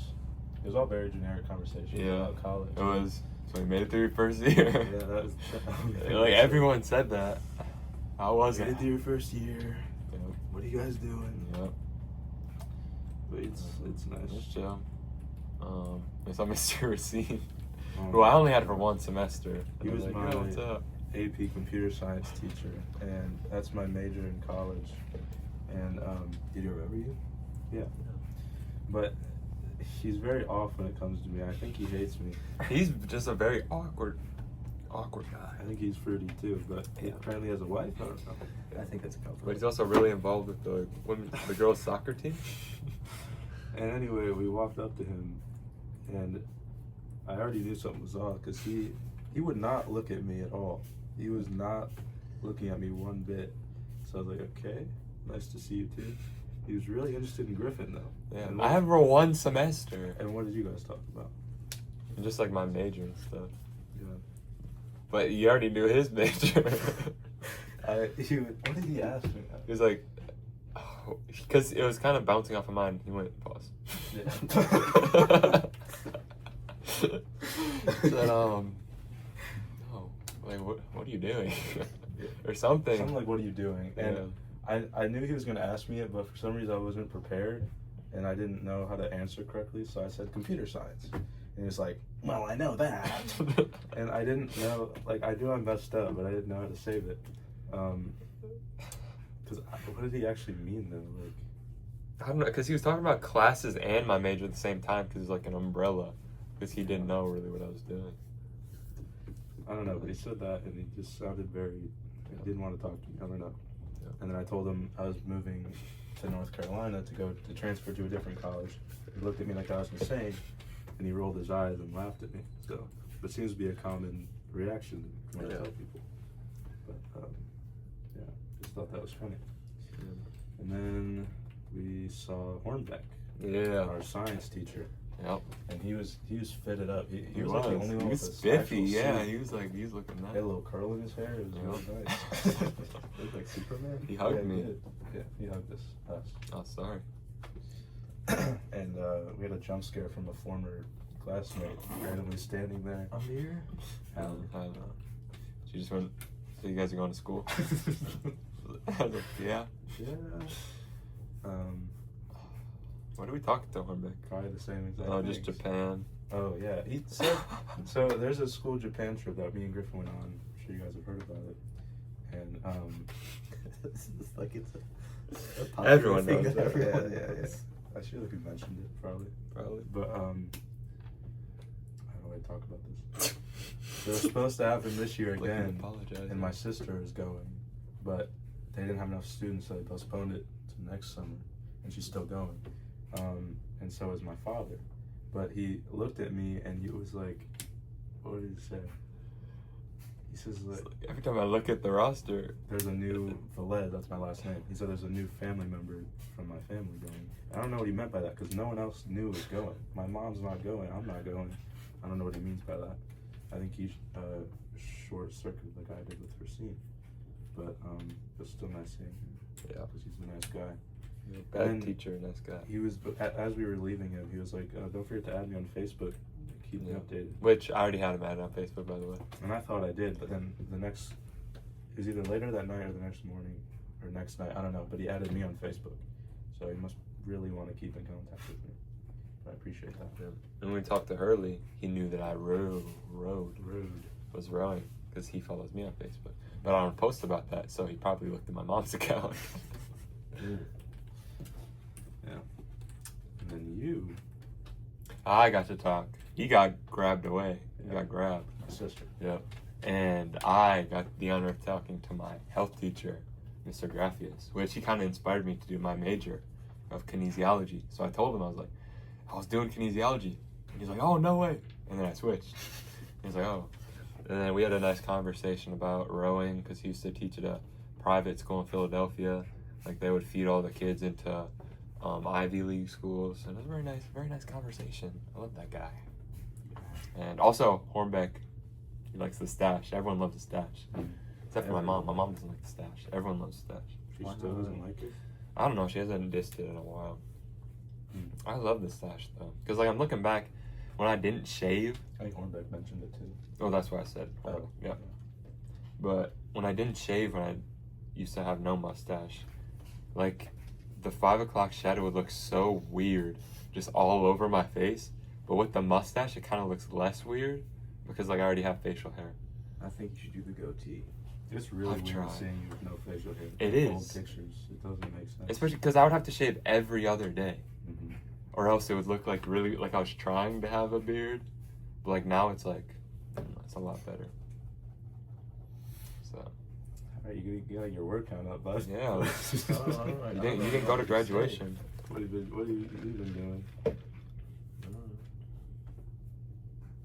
It was all very generic conversation about college. It was. So we made it through your first year. Yeah, that was like everyone said that. I wasn't. Made it through your first year. Yep. What are you guys doing? Yep. But it's nice. It's chill. I saw Mr. Racine, who I only had for one semester. He was like, my "Yo, what's up?" AP computer science teacher, and that's my major in college. And Did he remember you? yeah, but he's very off when it comes to me. I think he hates me. He's just a very awkward guy. I think he's fruity too, but he apparently has a wife. I don't know. I think that's a compliment. But he's also really involved with the girls' soccer team. And anyway, we walked up to him, and I already knew something was off because he would not look at me at all. He was not looking at me one bit. So I was like, okay, nice to see you too. He was really interested in Griffin though. Yeah, And I have for one semester. And what did you guys talk about? Just like my major and stuff. Yeah. But you already knew his major. What did he ask me? He was like, because it was kind of bouncing off of mine. He went, pause. Yeah. Said, no, like, what are you doing? Or something. Something like, what are you doing? And Yeah. I knew he was going to ask me it, but for some reason I wasn't prepared, and I didn't know how to answer correctly, so I said computer science. And he's like, well, I know that. And I didn't know, like, I knew I messed up, but I didn't know how to save it. Because what did he actually mean, though? Like, I don't know, because he was talking about classes and my major at the same time, because it was like an umbrella, because he didn't know really what I was doing. I don't know, but he said that, and he just sounded very, he didn't want to talk to me. I don't know. Yeah. And then I told him I was moving to North Carolina to transfer to a different college. He looked at me like I was insane, and he rolled his eyes and laughed at me. So, it seems to be a common reaction when I tell people. But yeah, just thought that was funny. Yeah. And then we saw Hornbeck, Yeah. our science teacher. Yep. And he was fitted up. He He was was. like the only one He was with a spiffy. actual Yeah, suit. he was looking He nice. had a little curl in his hair. It was really nice. Looked like Superman. He hugged Yeah, me. did. Yeah, he hugged us. Oh, sorry. And we had a jump scare from a former classmate randomly standing there. Amir? She just went. So you guys are going to school? I was like, yeah. Yeah. What are we talking to, Hornbeck? Probably the same exact Oh, just things. Japan. Oh, yeah. He said, so there's a school Japan trip that me and Griffin went on. I'm sure you guys have heard about it. And, It's like it's a popular Everyone thing knows that that. everyone yeah. knows. I should have mentioned it, probably. Probably. But, how do I talk about this? It was supposed to happen this year Like, again, apologize. and my sister is going, but they didn't have enough students, so they postponed it to next summer, and she's still going. And so is my father. But he looked at me and he was like, what did he say? He says, like, Every time I look at the roster, there's a new Velez, that's my last name. He said there's a new family member from my family going. I don't know what he meant by that because no one else knew was going. My mom's not going, I'm not going. I don't know what he means by that. I think he short-circuited like I did with Racine. But it's still nice seeing him. Yeah. Because he's a nice guy. bad And teacher, nice guy. He was, as we were leaving him, he was like, don't forget to add me on Facebook. Keep me updated. Which I already had him added on Facebook, by the way. And I thought I did, but then it was either later that night or the next morning, or next night, I don't know, but he added me on Facebook. So he must really want to keep in contact with me. I appreciate that. Yeah. And when we talked to Hurley, he knew that I was rowing, because he follows me on Facebook. But I don't post about that, so he probably looked at my mom's account. Yeah. And then you. I got to talk. He got grabbed away. He Yeah. got grabbed. My sister. Yep. And I got the honor of talking to my health teacher, Mr. Graffius, which he kind of inspired me to do my major of kinesiology. So I told him, I was like, I was doing kinesiology. And he's like, oh, no way. And then I switched. He's like, oh. And then we had a nice conversation about rowing, because he used to teach at a private school in Philadelphia. Like, they would feed all the kids into Ivy League schools. And it was a very nice conversation. I love that guy. And also, Hornbeck, he likes the stash. Everyone loves the stash. Except for my mom. My mom doesn't like the stash. Everyone loves the stash. She still doesn't like it? I don't know. She hasn't dissed it in a while. Hmm. I love the stash, though. Because, like, I'm looking back, when I didn't shave. I think Hornbeck mentioned it too. Oh, that's what I said. Oh. Yeah. But when I didn't shave, when I used to have no mustache, like, the 5 o'clock shadow would look so weird just all over my face. But with the mustache, it kind of looks less weird because, like, I already have facial hair. I think you should do the goatee. It's really I've weird tried. seeing you with no facial hair. It Old is. pictures. It doesn't make sense. Especially because I would have to shave every other day. Mm-hmm. Or else it would look like really, like I was trying to have a beard. But, like, now it's like, it's a lot better. So. Alright, you gotta get your work count up, bud. Yeah. Alright. You didn't go to graduation. What have you been doing?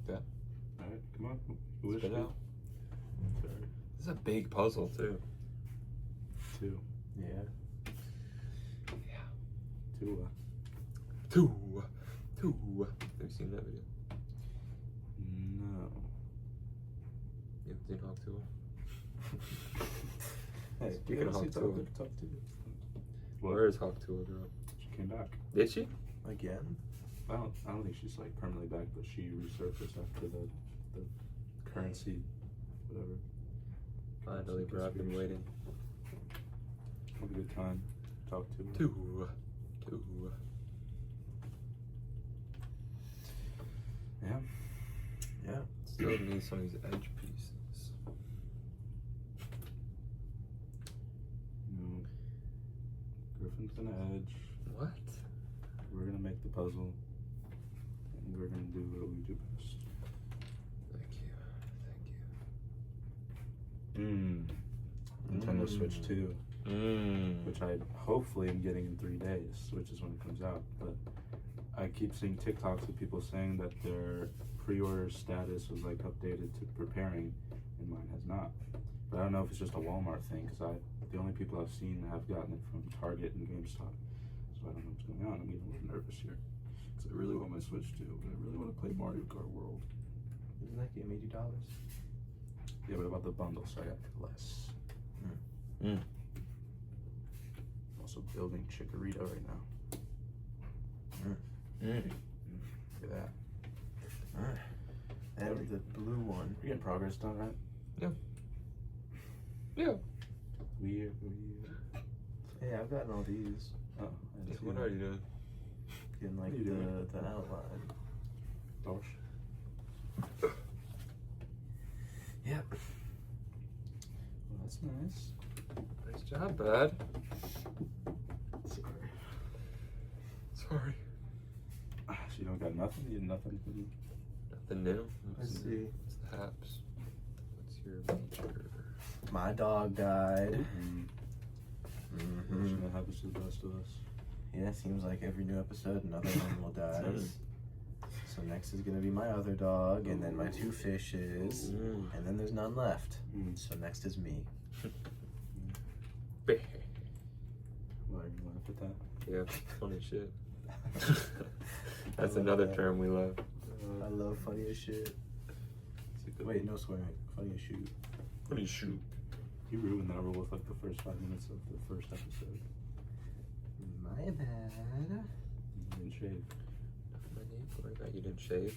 Yeah. Alright, come on. Who is Spit it? out. Sorry. This is a big puzzle, too. 2. Yeah. Yeah. 2. 2. Have you seen that video? No. You haven't seen Hawk 2? Hey, Speaking of Hawk Tuah. Talk to. Where is Hawk 2, girl? She came back. Did she? Again? I don't think she's like permanently back, but she resurfaced after the currency, whatever. Finally, bro, I've been waiting. Have a good time. Talk to her. 2. Yeah. Yeah. Still need some of these edge pieces. No. Griffin's gonna edge. What? We're gonna make the puzzle. And we're gonna do what we do best. Thank you. Nintendo Switch 2. Which I hopefully am getting in 3 days, which is when it comes out. But I keep seeing TikToks of people saying that their pre-order status was like updated to preparing, and mine has not. But I don't know if it's just a Walmart thing, because the only people I've seen have gotten it from Target and GameStop. So I don't know what's going on. I'm getting a little nervous here. 'Cause I really want my Switch too, but I really want to play Mario Kart World. Isn't that game $80? Yeah, but about the bundle, so I got less. Mm. Also building Chikorita right now. Mm. Look at that. And the blue one. You're getting progress done, right? Yeah. Weird. Hey, I've gotten all these. Oh, I didn't see What that. are you doing? In like What are you doing? the outline. Gosh. Yep. Well, that's nice. Nice job, bud. Sorry. Sorry. So you don't got nothing? You had nothing to do? Nothing new. Let's see. What's the haps? What's your major? My dog died. That happens to the best of us. Yeah, seems like every new episode another animal dies. So next is gonna be my other dog, and then my 2 fishes, and then there's none left. So next is me. Why are you laugh at that? Yeah, funny shit. That's another term we love. I love funny as shit. Wait, no swearing. Funny as shoot. Funny shoot. You ruined that rule with like the first 5 minutes of the first episode. My bad. You didn't shave. My name for that you didn't shave.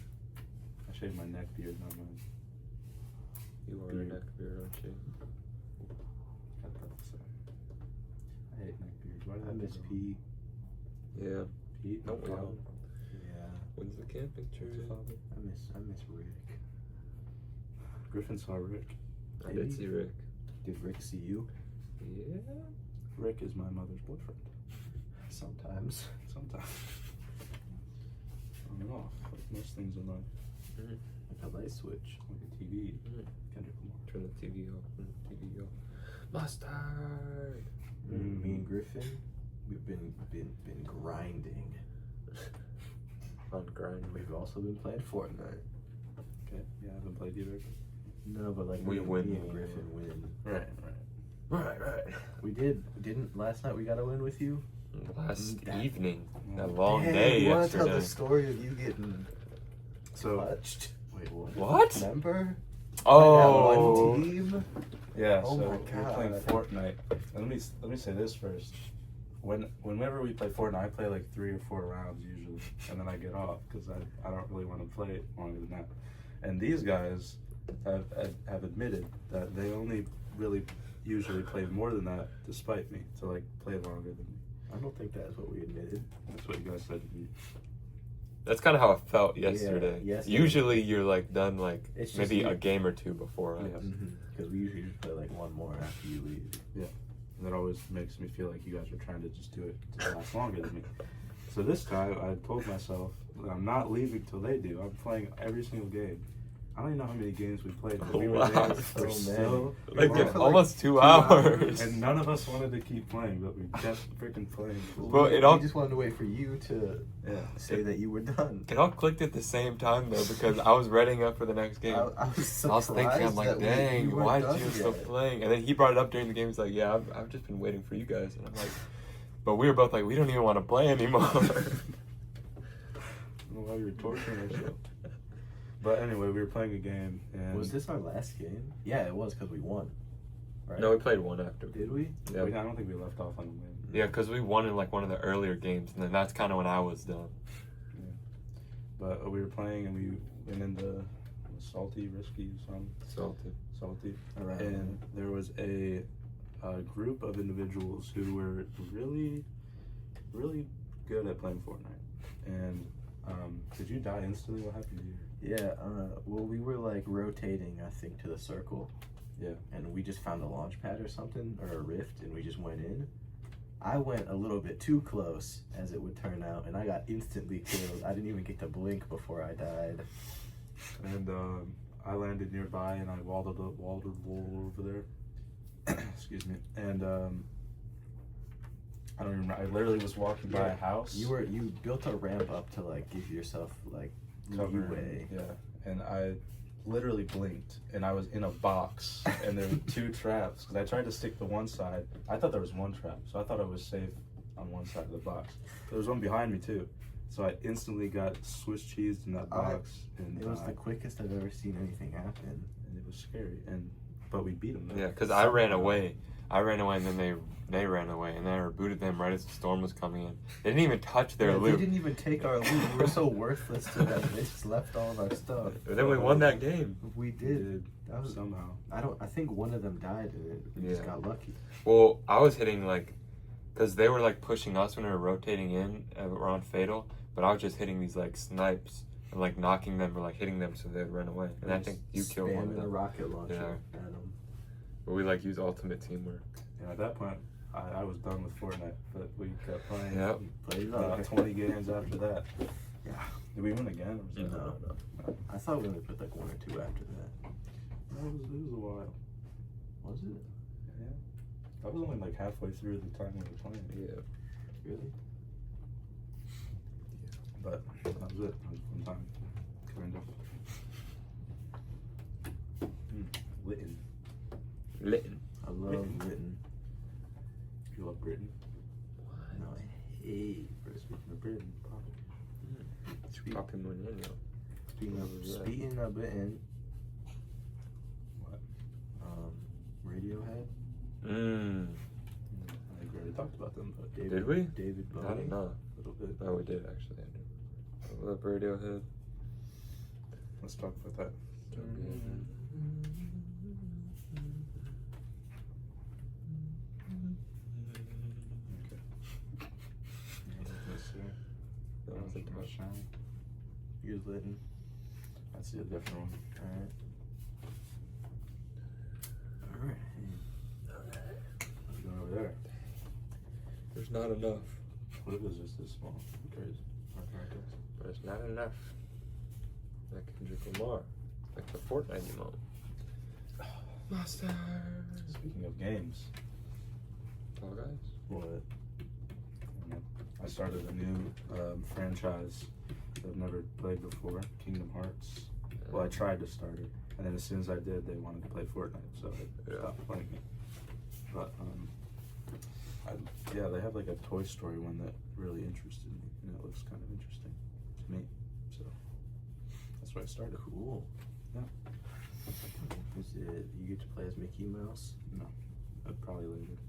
I shaved my neck beard, not mine. You are a neck beard, aren't you? Got that the same. I hate neck beards. Why did I miss do Pete. Yeah. Pete? Don't we all? Yeah. When's the camping trip? What's your father? I miss Rick. Griffin saw Rick. I did see Rick. Did Rick see you? Yeah. Rick is my mother's boyfriend. Sometimes. Sometimes. On and off, like most things in life. Like a light switch. Like a TV. Kendrick Lamar. Turn the TV off. Turn the TV off. Mustard. Me and Griffin, we've been grinding. Fun grind. We've also been playing Fortnite. Okay. Yeah, I haven't played either. No, but like We win. Me and Griffin win. Right. Right. We didn't last night we got a win with you? Last evening. Yeah. That long Dang, day you wanna tell yesterday. the story of you getting So, clutched? wait, what? What? Remember? Oh. That one team? Yeah, Oh so my we're playing God. Fortnite. And let me say this first. Whenever we play Fortnite, I play like 3 or 4 rounds usually, and then I get off because I don't really want to play it longer than that. And these guys have admitted that they only really usually play more than that to spite me, to like play longer than me. I don't think that's what we admitted. That's what you guys said to me. That's kind of how it felt yesterday. yesterday. Usually you're like done like It's just maybe you. a game or 2 before us. Yeah. Because we usually just play like one more after you leave. And that always makes me feel like you guys are trying to just do it to last longer than me. So this time I told myself that I'm not leaving till they do. I'm playing every single game. I don't even know how many games we played, but we were Wow. there for So so Like We're long. for, almost 2 hours. And none of us wanted to keep playing, but we kept freaking playing. Well, it all- We just wanted to wait for you to say that you were done. It all clicked at the same time though because I was readying up for the next game. I was surprised I was thinking, I'm like, that dang, we weren't why done did you still yet. playing? And then he brought it up during the game. He's like, yeah, I've just been waiting for you guys. And I'm like, but we were both like, we don't even want to play anymore. I don't know why you were torturing yourself. But anyway, we were playing a game, and Was this our last game? Yeah, it was because we won. Right? No, we played one after. Did we? Yeah, I don't think we left off on the win. yeah, because we won in like one of the earlier games, and then that's kind of when I was done. But we were playing, and we went into salty, risky, salty. Around. And there was a group of individuals who were really, really good at playing Fortnite. And did you die instantly? What happened to you? Yeah, well, we were like rotating, I think, to the circle. Yeah. And we just found a launch pad or something, or a rift, and we just went in. I went a little bit too close, as it would turn out, and I got instantly killed. I didn't even get to blink before I died. And I landed nearby, and I walled over there. Excuse me. And I don't even remember. I literally was walking by a house. You built a ramp up to like give yourself like leeway. Yeah. And I literally blinked, and I was in a box, and there were 2 traps. Because I tried to stick to one side. I thought there was 1 trap, so I thought I was safe on one side of the box. There was one behind me too. So I instantly got Swiss cheese in that box, and It was the quickest I've ever seen anything happen. and it was scary. But we beat them. Yeah, because I ran away. And then they ran away, and then I rebooted them right as the storm was coming in. They didn't even touch their They loot. didn't even take our loot. We were so worthless to them. They just left all of our stuff. But then we won that game. We did. That was somehow. I think one of them died in it. We just got lucky. Well, I was hitting because they were pushing us when we were rotating in around Fatal, but I was just hitting these snipes and knocking them or hitting them so they'd run away. And I think you killed one of them. A rocket launcher at them. But we used ultimate teamwork. Yeah, at that point, I was done with Fortnite, but we kept playing. Yep. Played About 20 games after that. Yeah. Did we win again? Or was No. I thought we only put 1 or 2 after that. It was a while. Was it? Yeah. That was only halfway through the time we were playing. Yeah. Really? But that was it. That was a fun time. Kind of. Lytton. Lytton. I love Britain. You love Britain? No, I hate Britain. Speaking of Britain, Papi Muneno. Speaking of Britain. What? Radiohead. I think we already talked about them, but Did we? David Bowie. I don't know. a little bit. No, we did actually. I love Radiohead. Let's talk about that. That was a tough shine. Here's Lytton. I see a different one. Alright. What's going over there? There's not enough. What if it's just this small? Who cares? But it's not enough. Like Kendrick Lamar. Like the Fortnite emote. Master. Speaking of games. Fall Guys? What? I started a new franchise that I've never played before, Kingdom Hearts. Well, I tried to start it, and then as soon as I did, they wanted to play Fortnite, so I stopped playing it. But yeah, they have a Toy Story one that really interested me, and it looks kind of interesting to me. So that's why I started. Cool. Yeah. Is it you get to play as Mickey Mouse? No, probably later.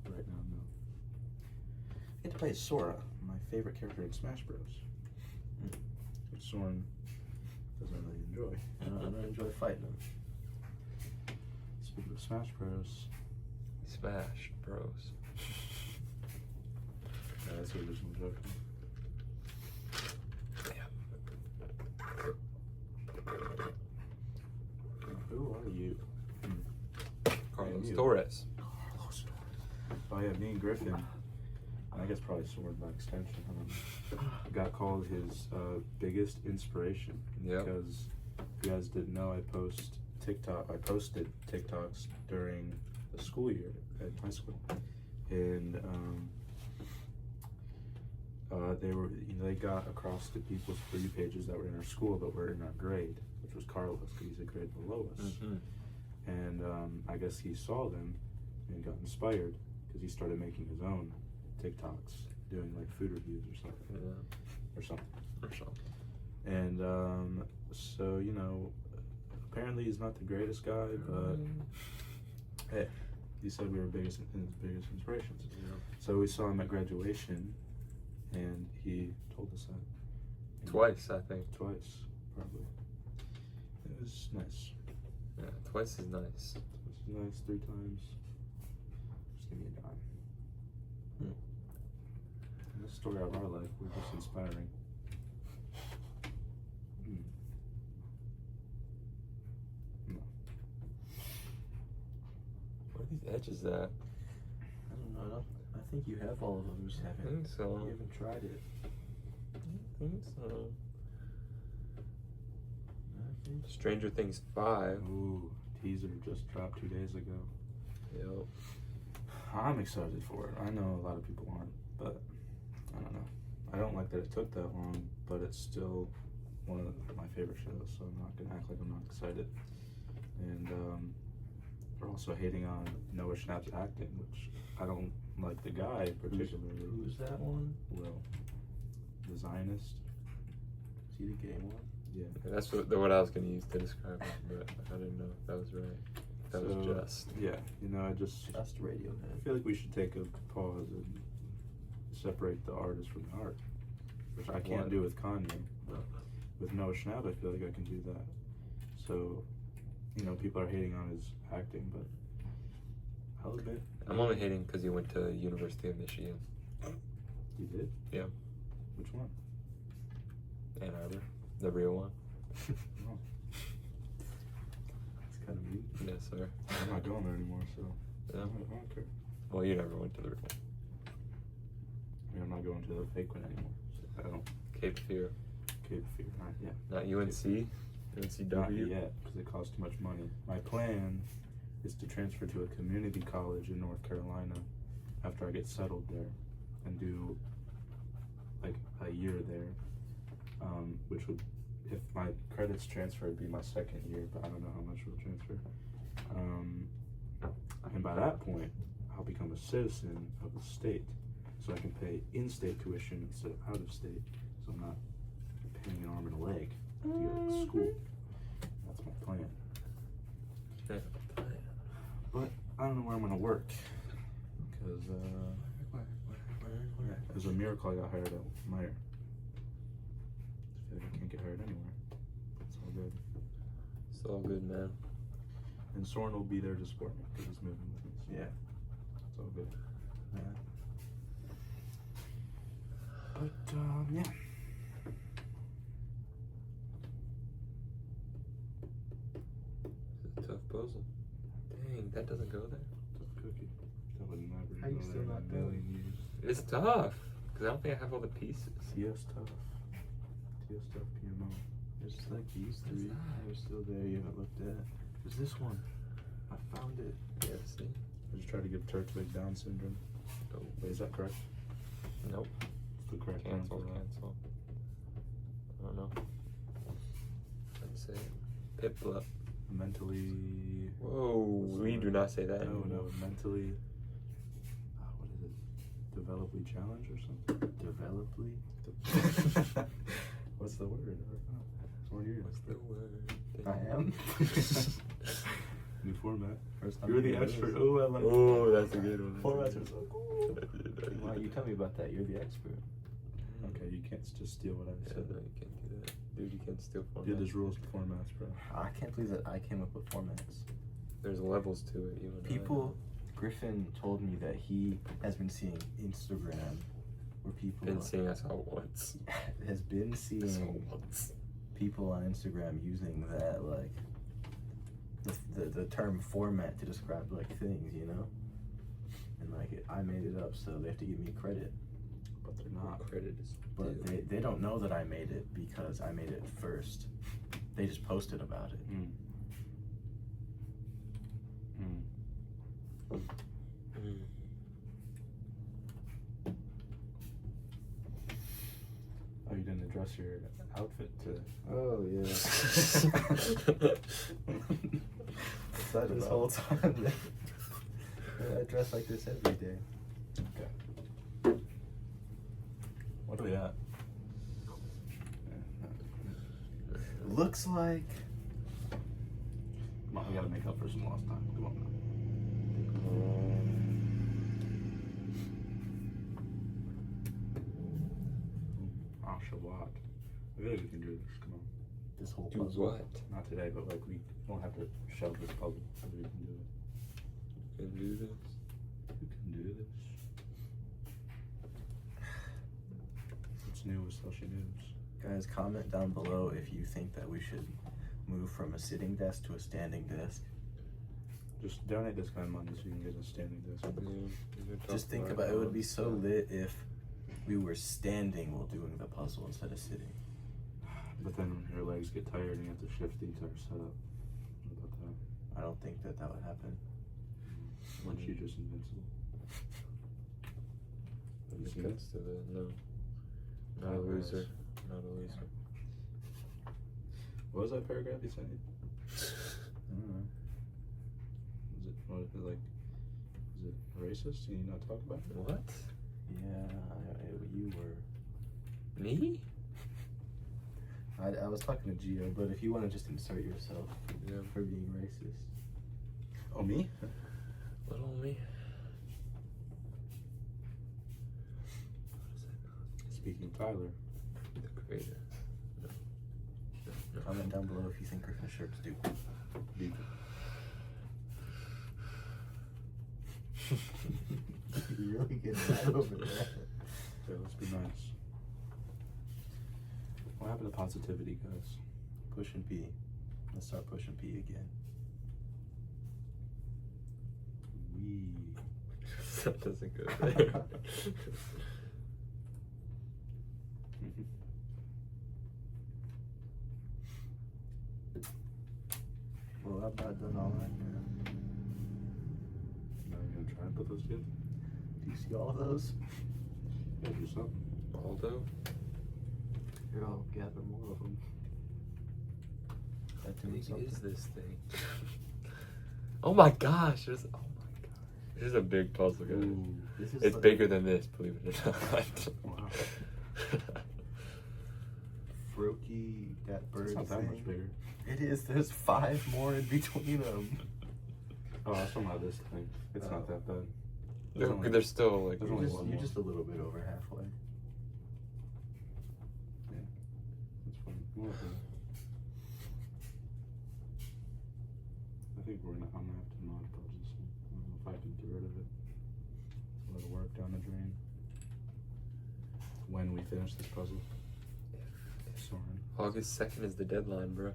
Right now, no. I get to play as Sora, my favorite character in Smash Bros. Which Soren doesn't really enjoy. I don't enjoy fighting them. Speaking of Smash Bros. Smash Bros. Yeah, that's the original joke. Who are you? Carlos you. Torres. Carlos Torres. Oh yeah, me and Griffin, and I guess probably Soren by extension, got called his biggest inspiration. Yep. Because if you guys didn't know, I posted TikToks during the school year at high school, and they got across to people's For You pages that were in our school but were in our grade, which was Carlos, because he's a grade below us. Mm-hmm. And I guess he saw them and got inspired because he started making his own TikToks, doing food reviews or something. Or something. And so apparently he's not the greatest guy, but hey, he said we were his biggest inspirations. Yeah. So we saw him at graduation, and he told us that. Twice, I think. Twice, probably. It was nice. Yeah, twice is nice. Twice is nice. 3 times. Just give me a dime. And the story of our life, we're just inspiring. No. What are these edges at? I don't know. I think you have all of them. You just I haven't. think so. You haven't tried it. I think so. I think Stranger Things 5. Ooh, teaser just dropped 2 days ago. Yep. I'm excited for it. I know a lot of people aren't, but I don't know. I don't like that it took that long, but it's still one of my favorite shows, so I'm not gonna act like I'm not excited. And we're also hating on Noah Schnapp's acting, which I don't like the guy particularly. Who's that one? Will. the Zionist. Is he the gay one? Yeah. That's what I was gonna use to describe it, but I didn't know if that was right. If that was just. Yeah, you know, I Just Radiohead. feel like we should take a pause and separate the artist from the art, which I can't do with Kanye. But with Noah Schnapp, I feel like I can do that. So, you know, people are hating on his acting, but I'll admit. I'm only hating because he went to University of Michigan. You did? Yeah. Which one? Ann Arbor, the real one. Oh. That's kind of mean. Yes, sir. I'm not going there anymore, so Yeah. I don't care. Well, you never went to the real one. I mean, I'm not going to the fake one anymore. So I don't. Cape Fear. Cape Fear, not yet. Not UNC. Not UNCW. yet, because it costs too much money. My plan is to transfer to a community college in North Carolina after I get settled there and do like a year there, which would, if my credits transfer, it'd be my second year, but I don't know how much will transfer. And by that point, I'll become a citizen of the state, so I can pay in-state tuition instead of out-of-state, so I'm not paying an arm and a leg to go to school. That's my plan. Yeah. But I don't know where I'm gonna work, because it was a miracle I got hired at Meyer. I feel like I can't get hired anywhere. It's all good. It's all good, man. And Soren will be there to support me because he's moving with me. So Yeah. it's all good. Yeah. But yeah. It's a tough puzzle. Dang, that doesn't go there. Tough cookie. That would never How you go still there in not a there? million years. It's tough because I don't think I have all the pieces. TS tough. TS tough PMO. There's like these three. They're still there. You haven't looked at. There's this one. I found it. Yeah, see? I just tried to give Turtwig Down syndrome. Oh. Wait, is that correct? Nope. It's the correct term Cancel, for that. cancel. I don't know. Let's say Piplup. Mentally. Whoa, we do not say that No, anymore. mentally. What is it? Developably challenged or something? Developably. What's the word? It's more yours. What's the word? I am. New format. First time You're the hearing expert. this. Oh, I like Oh, that's a good one. formats are so cool. Why you tell me about that? You're the expert. Okay, you can't just steal what I Yeah, said. no, you can't do that. Dude, you can't steal formats. Dude, there's rules to formats, bro. I can't believe that I came up with formats. There's levels to it. You and People, Griffin told me that he has been seeing Instagram where people been seeing us all once. has been Us all seeing once. people on Instagram using that like the term format to describe like things, you know. And like I made it up, so they have to give me credit. But they're not. Credit is But due. they don't know that I made it because I made it first. They just posted about it. Mm. Mm. Mm. Oh, you didn't address your outfit today. Oh yeah. That This whole time. I dress like this every day. Okay. What are we at? Looks like Come on, we gotta make up for some lost time. Come on now. Ashawat. I feel like we can do this. Come on. this whole Do puzzle. what? Not today, but like we don't have to shove this puzzle. We can do it. Can do this. We can do this. What's new with social news? Guys, comment down below if you think that we should move from a sitting desk to a standing desk. Just donate this kind of money so you can get a standing desk. Just think about it. It would be so lit if we were standing while doing the puzzle instead of sitting. But then your legs get tired and you have to shift the entire setup. What about that? I don't think that would happen. Weren't you just invincible? Have you It seen it? cuts to the no. Not a Not loser. us. Not a loser. What was that paragraph you sent me? I don't know. Is it what is it like? Is it racist? Can you not talk about it? What? Yeah, you were. Me? I was talking to Gio, but if you want to just insert yourself Yeah. for being racist. Oh, me? Little me. Speaking Tyler. The creator. No. Comment down below if you think Griffin's shirt's stupid. Deep. You're really getting that over there. Okay, let's be nice. What happened to positivity, guys? Pushing P. Let's start pushing P again. That doesn't go there. Well, I've not done all that yet. Now you're gonna try and put those together? Do you see all of those? Yeah, do something. Aldo? Here, I'll gather more of them. That How doing big something? is this thing? Oh my gosh! Oh my gosh! This is a big puzzle, guys. Ooh. This is It's like bigger than this, believe it or not. Wow. Froakie, that bird It's not that thing. much bigger. It is. There's 5 more in between them. Oh, that's from this thing. It's Oh. not that bad. They're still like. There's only You're one you're more. just a little bit over halfway. It's fine. We'll have to- I think I'm gonna have to mod puzzles. I don't know if I can get rid of it. It's a lot of work down the drain. When we finish this puzzle. Soren. August 2nd is the deadline, bro.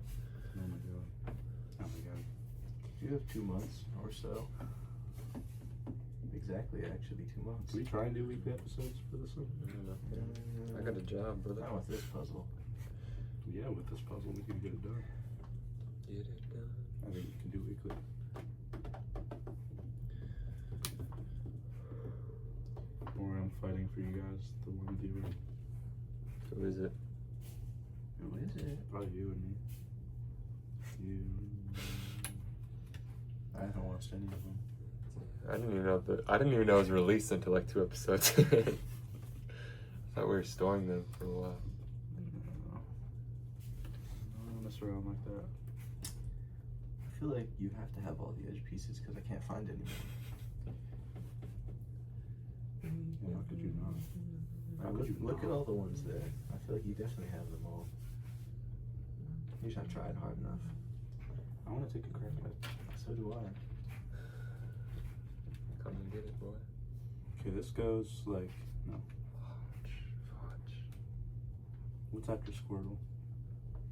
Oh my god. Oh my god. You have 2 months or so. Exactly, actually 2 months. Do we try and do weekly episodes for this one? I got a job, brother. Not with this puzzle. Yeah, with this puzzle we can get it done. Get it done. I think we can do weekly. Or I'm fighting for you guys, the one viewer. Who is it? Who is it? Probably you and me. You. I haven't watched any of them. I didn't even know it was released until like 2 episodes in. I thought we were storing them for a while. No. I don't mess around like that. I feel like you have to have all the edge pieces because I can't find any more. Yeah, how could you not? How could you Look at not? all the ones there. I feel like you definitely have them all. You just have tried hard enough. I want to take a crack at it. So do I. Come and get it, boy. Okay, this goes like, no. Fudge. What's after Squirtle?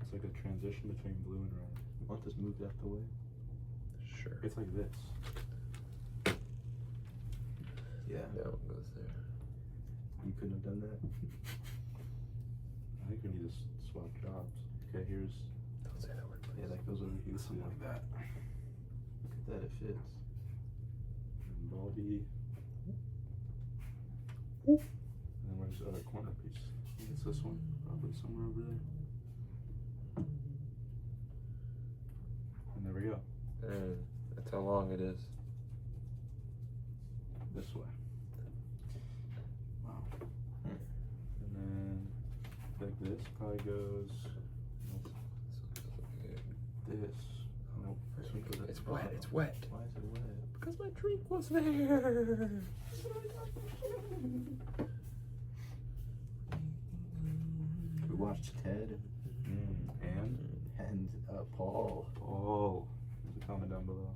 It's like a transition between blue and red. You want this moved out the way? Sure. It's like this. Yeah. That one goes there. You couldn't have done that? I think we need to swap jobs. Okay, here's Don't say that word, please. Yeah, that goes over here. something like that. Look at that, it fits. And Baldy. And then where's the other corner piece? I think it's this one. Probably somewhere over there. And there we go. And that's how long it is. This way. Wow. And then like this probably goes this. Nope. This one goes at It's the wet. bottom. It's wet. Why is it wet? Because my drink was there. We watched Ted and Paul. Paul. There's a comment down below.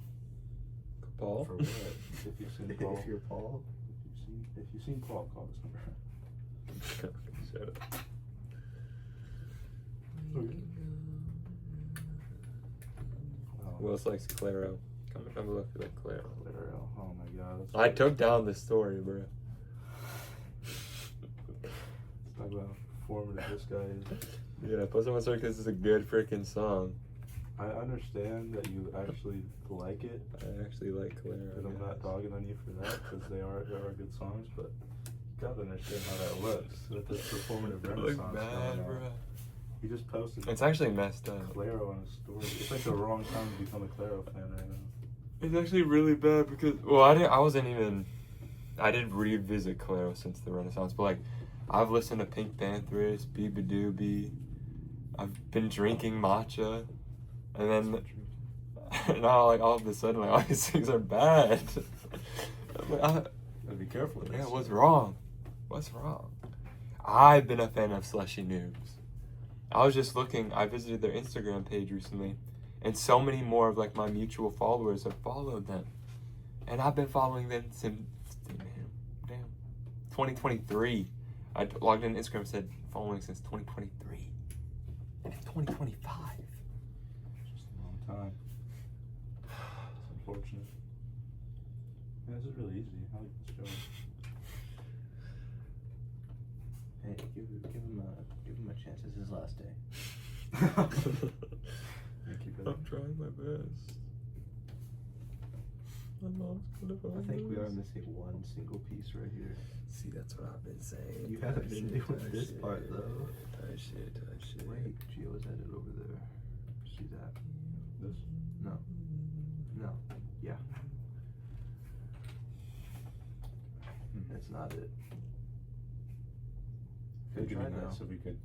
Paul? For what? If you've seen Paul. If you're Paul. If you've seen Paul, call this number. Shut up. Okay. Who else likes Claro? Comment down below if you like Claro. Claro. Oh my god. Let's I took down this story, bro. talk about how formative this guy is. Yeah, Puzzle One Circus this is a good freaking song. I understand that you actually like it, I actually like Claro. because I'm not dogging on you for that, because there are good songs, but you gotta understand how that looks with this performative I renaissance look going bad, on. bro. He just posted It's actually messed up. Claro on his story. It's like the wrong time to become a Claro fan right now. It's actually really bad because I did revisit Claro since the Renaissance, but like I've listened to Pink Panthers, Biba Doobie. I've been drinking matcha, and then now like all of a sudden like all these things are bad. Gotta be careful with Yeah, this. what's wrong? What's wrong? I've been a fan of Slushy Noobs. I was just looking. I visited their Instagram page recently, and so many more of like my mutual followers have followed them, and I've been following them since damn 2023. I logged in Instagram and said following since 2023, and it's 2025. Just a long time. It's unfortunate. Yeah, this is really easy. I like this show. Hey, give him a chance. It's his last day. Thank you, I'm brother. trying my best. My mom's gonna I think we are missing one single piece right here. See, that's what I've been saying. You haven't been doing this part though. Tight shit. Wait, Gio's headed over there. See that? This? No. Yeah. That's not it. It'd be Try nice now. if we could.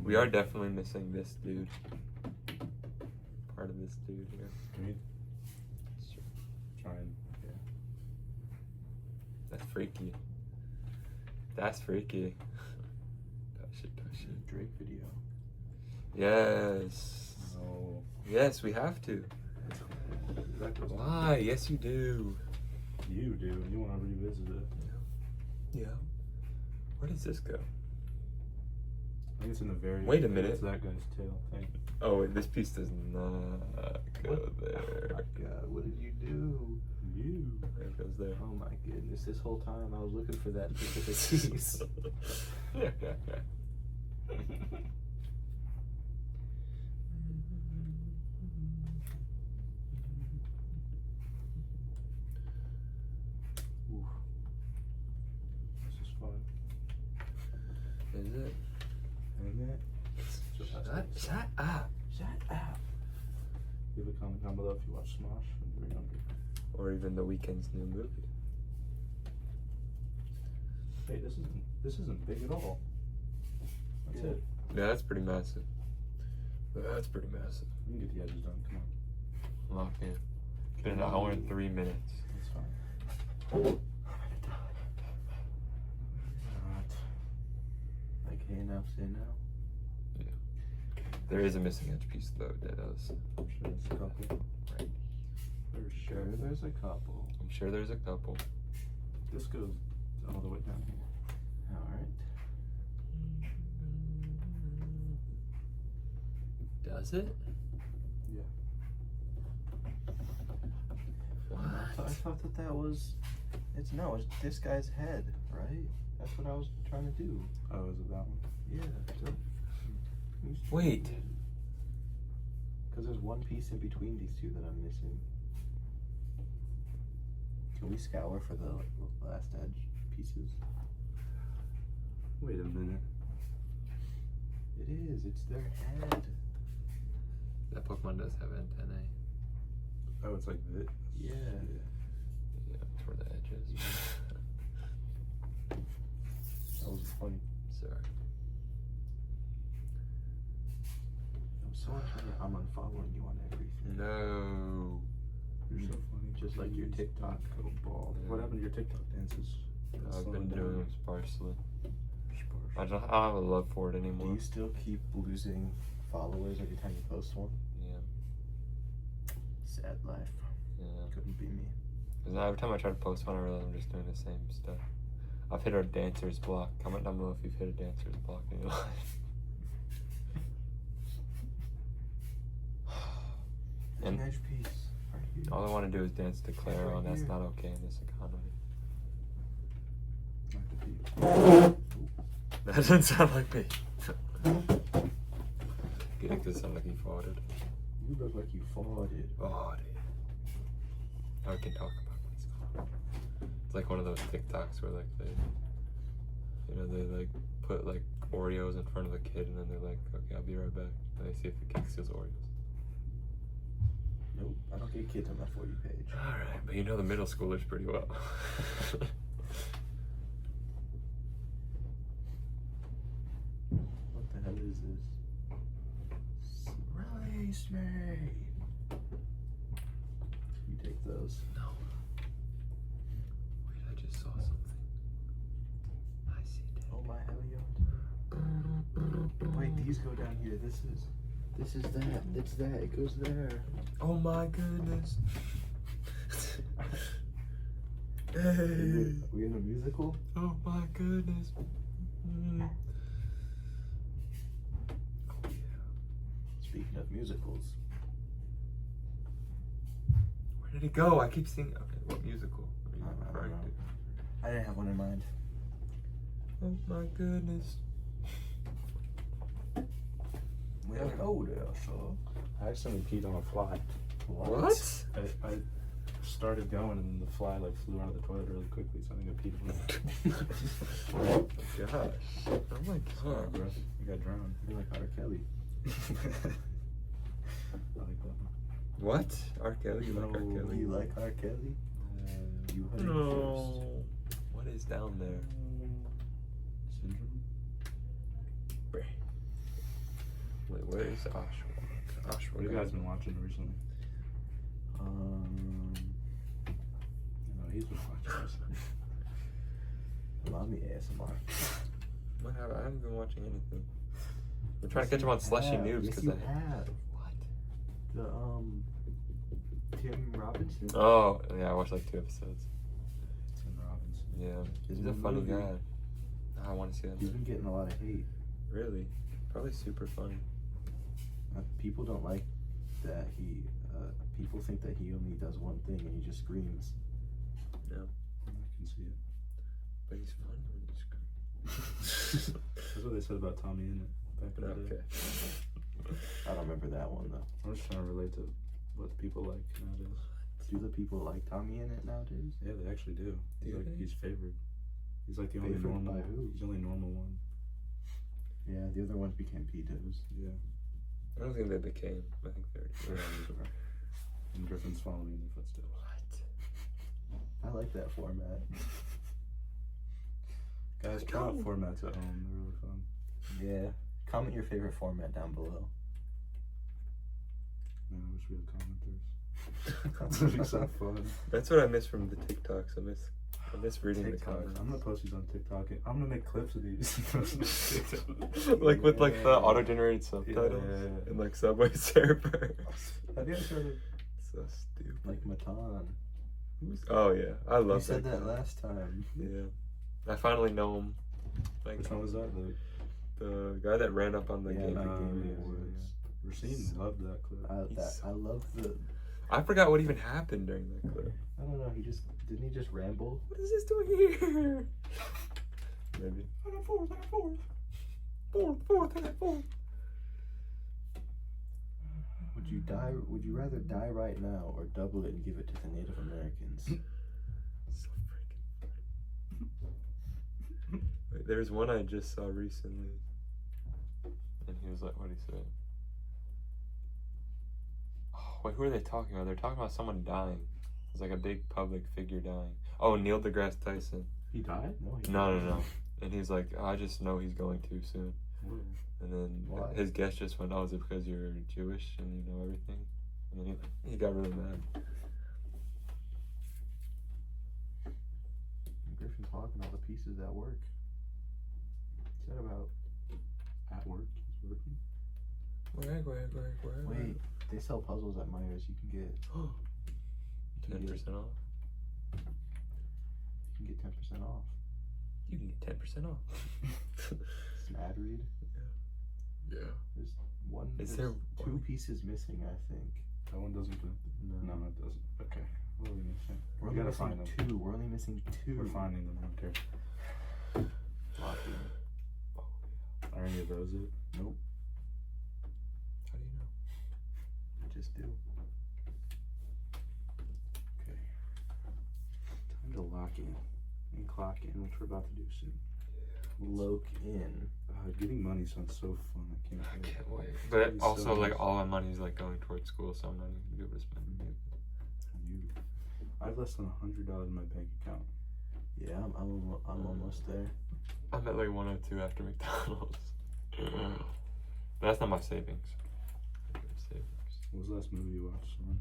We are definitely missing this dude. Part of this dude here. Can we try and That's freaky. That's freaky. Touch it. Drake video. Yes. no. Yes, we have to. That goes on. Why? Yes, you do. You do. You want to revisit it? Yeah. Where does this go? I think it's in the very. Wait a minute. It's that guy's tail thing. Oh, and this piece does not go there. Oh my god, what did you do? You. There it goes there. Oh my goodness, this whole time I was looking for that specific piece. Oof. This is fun. Is it? Isn't it? Shut up. Shut up. Leave a comment down below if you watch Smosh when you were younger. Or even The Weeknd's new movie. Hey, this isn't big at all. That's Yeah. it. Yeah, that's pretty massive. That's pretty massive. You can get the edges done. Come on. Lock in. Been an hour and 3 minutes. That's fine. Like, hey now, say now. There is a missing edge piece though, deadass. I'm sure there's a couple. Right. There's Sure, there's a couple. I'm sure there's a couple. This goes all the way down here. Alright. Does it? Yeah. I thought that was. It's this guy's head, right? That's what I was trying to do. Oh, is it that one? Yeah. Wait. Because there's one piece in between these two that I'm missing. Can we scour for the last edge pieces? Wait a minute. It is. It's their head. That Pokemon does have antennae. Oh, it's like this. Yeah. Yeah, that's where the edge is. That was funny. Sorry. I'm unfollowing you on everything. No. You're so funny. Just like your TikTok. Go bald. Yeah. What happened to your TikTok dances? I've been doing them sparsely. Sparse. I don't have a love for it Do anymore. you still keep losing followers every time you post one? Yeah. Sad life. Yeah. Couldn't be me. Because every time I try to post one, I realize I'm just doing the same stuff. I've hit a dancer's block. Comment down below if you've hit a dancer's block in your life. An And edge piece. Right here. all I want to do is dance to Clara, Right and that's here. not okay in this economy. Not to be. That doesn't sound like me. It does sound like he farted. You look like you farted. Farted. Now we can talk about this. It's like one of those TikToks where like they like put like Oreos in front of a kid, and then they're like, okay, I'll be right back. And they see if the kid steals Oreos. Nope, I don't get kids on my For You page. Alright, but you know the middle schoolers pretty well. videos. No. Wait, I just saw something. I see it. Oh my Elliot. Wait, these go down here. This is that. It's that. It goes there. Oh my goodness. Hey. We in a musical? Oh my goodness. Mm. Oh yeah. Speaking of musicals. Where did it go? I keep seeing. Okay, what musical are you I don't referring know. to? I didn't have one in mind. Oh my goodness. Well, hello there, sir. I accidentally peed on a fly. What? I started going and then the fly like flew out of the toilet really quickly, so I think I peed on it. Oh gosh. Oh my Sorry, god. bro. You got drowned. You're like R. Kelly. I like that one. What? R. Kelly? You like R. No. Kelly? You like R. Kelly? You heard it No. What is down there? Syndrome? Wait, where is Ashwag? What have you guys been watching recently? first. No, he's been watching recently. Mommy ASMR. What have I haven't been watching anything. We're trying to catch him on slushy news Yes, because you I have. What? The Tim Robinson. Oh yeah, I watched like 2 episodes. Tim Robbins. Yeah, His he's a new funny movie. guy. I want to see that. He's been getting a lot of hate. Really? Probably super funny. People don't like that he. People think that he only does one thing and he just screams. I can see it. But he's funny when he's That's what they said about Tommy in it back in the day. Okay. I don't remember that one though. I'm just trying to relate to what people like nowadays. Do the people like Tommy in it nowadays? Yeah, they actually do. He's Do like they? he's favored. He's like the only Favored normal. by who? He's the only normal one. Yeah, the other ones became pedos. Yeah. I don't think they became. I think they're. And Griffin's following in their footsteps. I like that format. Guys, try out formats at home. They're really fun. Yeah. Comment your favorite format down below. Man, I wish we had commenters. That's gonna be so fun. That's what I miss from the TikToks. I miss reading TikTok. the comments. I'm gonna post these on TikTok. I'm gonna make clips of these. Like with like the auto-generated subtitles Yeah. and like Subway Surfer. Have you guys heard of So stupid. Like Matan. Oh yeah, I You love said that guy. last time. Yeah, I finally know him. Like which one was that? the guy that ran up on the Yeah, game. the Yeah, Game Awards. Racine loved that clip. I love the. I forgot what even happened during that clip. I don't know. Didn't he just ramble? What is this doing here? Maybe. I got fourth. Would you die? Would you rather die right now or double it and give it to the Native Americans? So freaking funny. Wait, there's one I just saw recently, and he was like, "What did he say?" Oh, wait, who are they talking about? They're talking about someone dying. It's like a big public figure dying. Oh, Neil deGrasse Tyson. He died? No. No. And he's like, I just know he's going too soon. Whoa. And then Why? his guest just went, "Oh, is it because you're Jewish and you know everything?" And then he got really mad. Griffin's hogging all the pieces at work. Said about. At work? He's working? Where? Wait, they sell puzzles at Myers. You can get 10% off. You can get 10% off. You can get 10% off. It's an ad read. Yeah. There's one. Is there's there two one? pieces missing? I think. That one doesn't connect. No. No, it doesn't. Okay. What are we missing? We're We only gotta find missing them. 2. We're only missing 2. We're finding them. I don't care. Lucky. Are any of those it? Nope. How do you know? Just do. Okay. Time to lock in and clock in, which we're about to do soon. Loke in. Getting money sounds so fun. I can't I wait. can't wait. It's But so also, like, nice. all my money's like going towards school, so I'm not even gonna be able to spend it. I have less than $100 in my bank account. Yeah, I'm almost there. I'm at like 102 after McDonald's. That's not my savings. What was the last movie you watched, Soren?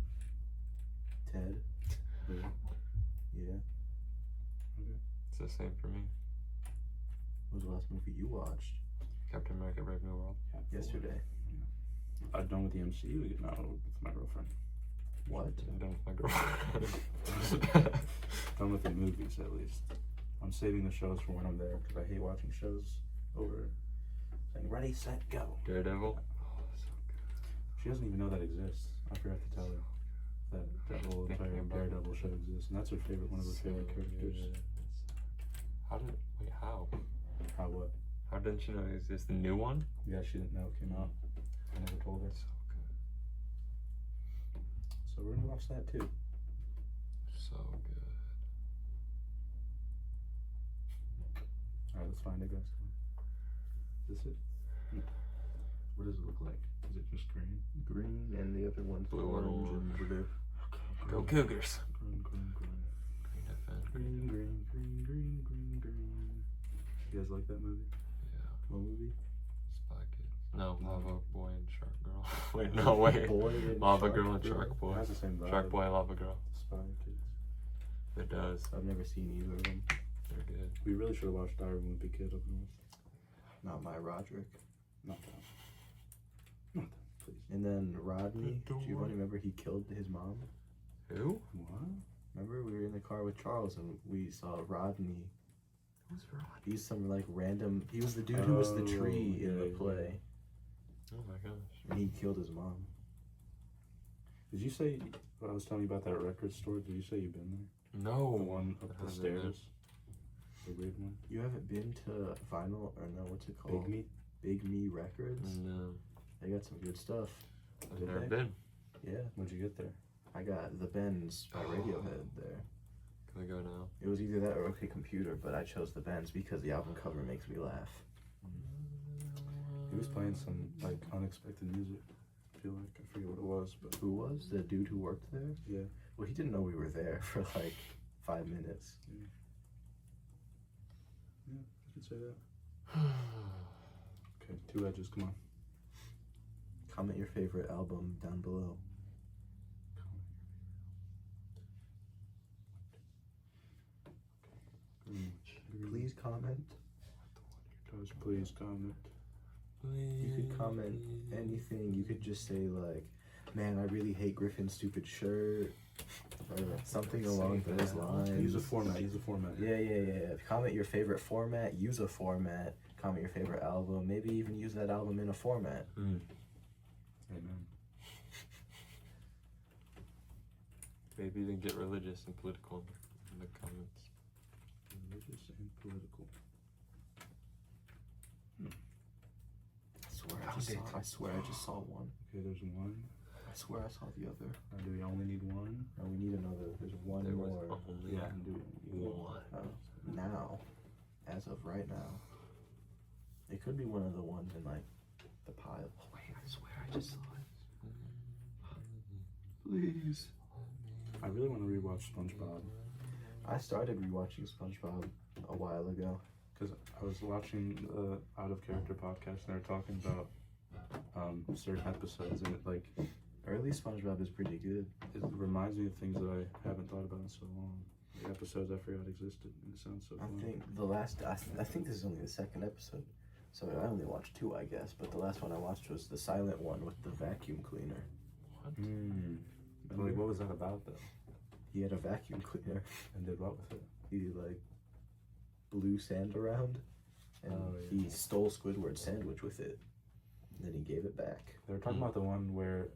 Ted. the same for me. What was the last movie you watched? Captain America: Brave New World. Yesterday. I'm done with the MCU. Now with my girlfriend. What? I'm done with my girlfriend. Done with the movies at least. I'm saving the shows for when I'm there because I hate watching shows over saying ready, set, go. Daredevil. She doesn't even know that exists. I forgot to tell her that whole entire Daredevil show exists, and that's her favorite, one of her favorite characters. How? How what? How didn't you know it exists? The new one? Yeah, she didn't know it came out. I never told her. So we're gonna watch that too. So good. Alright, let's find it, guys. Is this it? No. What does it look like? Is it just green? Green, and the other one's Blue orange and and blue. Go Cougars. Green. Green FM. Green. You guys like that movie? Yeah. What movie? Spy Kids. No, Lava Boy and Shark Girl. Wait, no, wait. Boy and Lava Shark Girl and Girl. Shark Boy. It has the same vibe. Shark Boy and Lava Girl. Spy Kids. It does. I've never seen either of them. They're good. We really should have watched Diary of a Wimpy Kid up north. Not my Roderick. Not that. Not that, please. And then Rodney. The Do you door. remember he killed his mom? Who? What? Remember we were in the car with Charles and we saw Rodney. Who's Rod? He's some like random. He was the dude who was the tree in the yeah, play, Oh my gosh. and he killed his mom. Did you say, I was telling you about that record store, did you say you've been there? No. The one up the haven't been stairs? The weird one? You haven't been to Vinyl or no? What's it called? Big Meat? Big Me Records. No. They got some good stuff. I've Did never they? been. Yeah, When'd you get there? I got The Bends by Radiohead there. Can we go now? It was either that or OK Computer, but I chose The Bends because the album cover makes me laugh. He was playing some, like, unexpected music. I feel like, I forget what it was, but Who was the dude who worked there? yeah. Well, he didn't know we were there for like 5 minutes. Yeah, I could say that. Okay, 2 edges, come on. Comment your favorite album down below. Green. Please comment. Guys, please comment. You could comment anything. You could just say like, man, I really hate Griffin's stupid shirt. Or something along those lines. Use a format, Yeah. Comment your favorite format. Use a format. Comment your favorite album. Maybe even use that album in a format. Amen. Maybe even get religious and political in the comments. Religious and political. I swear I just saw one. Okay, there's one. I swear I saw the other. Do we only need one? No, we need another. There's one There was more. only one. Now, as of right now, it could be one of the ones in like the pile. Oh wait, I swear I just saw it. Please. I really want to rewatch SpongeBob I started rewatching SpongeBob a while ago. because I was watching the Out of Character podcast and they were talking about certain episodes and it like Early SpongeBob is pretty good. it reminds me of things that I haven't thought about in so long. The episodes I forgot existed and it sounds so I fun. think the last, I think this is only the second episode. So I only watched 2, I guess. But the last one I watched was the silent one with the vacuum cleaner. What? And like, what was that about though? He had a vacuum cleaner. And did what with it? He like blew sand around, and he stole Squidward's sandwich with it. And then he gave it back. They were talking about the one where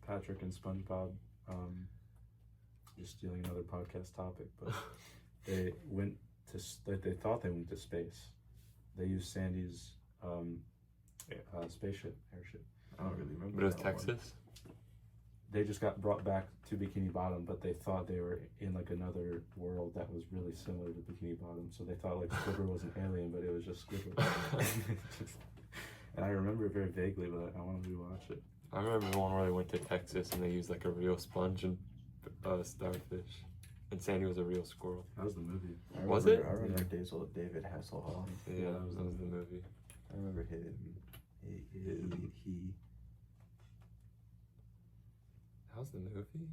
Patrick and SpongeBob, just stealing another podcast topic, but they went to, they thought they went to space. They used Sandy's spaceship, airship. I don't really remember. But it was that one. Texas? They just got brought back to Bikini Bottom, but they thought they were in like another world that was really similar to Bikini Bottom. So they thought like Squidward was an alien, but it was just Squidward. And I remember it very vaguely, but I want to rewatch it. I remember the one where they went to Texas and they used like a real sponge and starfish. And Sandy was a real squirrel. That was the movie. Was it? I remember David Hasselhoff. Yeah, that was the movie. I remember him. He. That was the movie?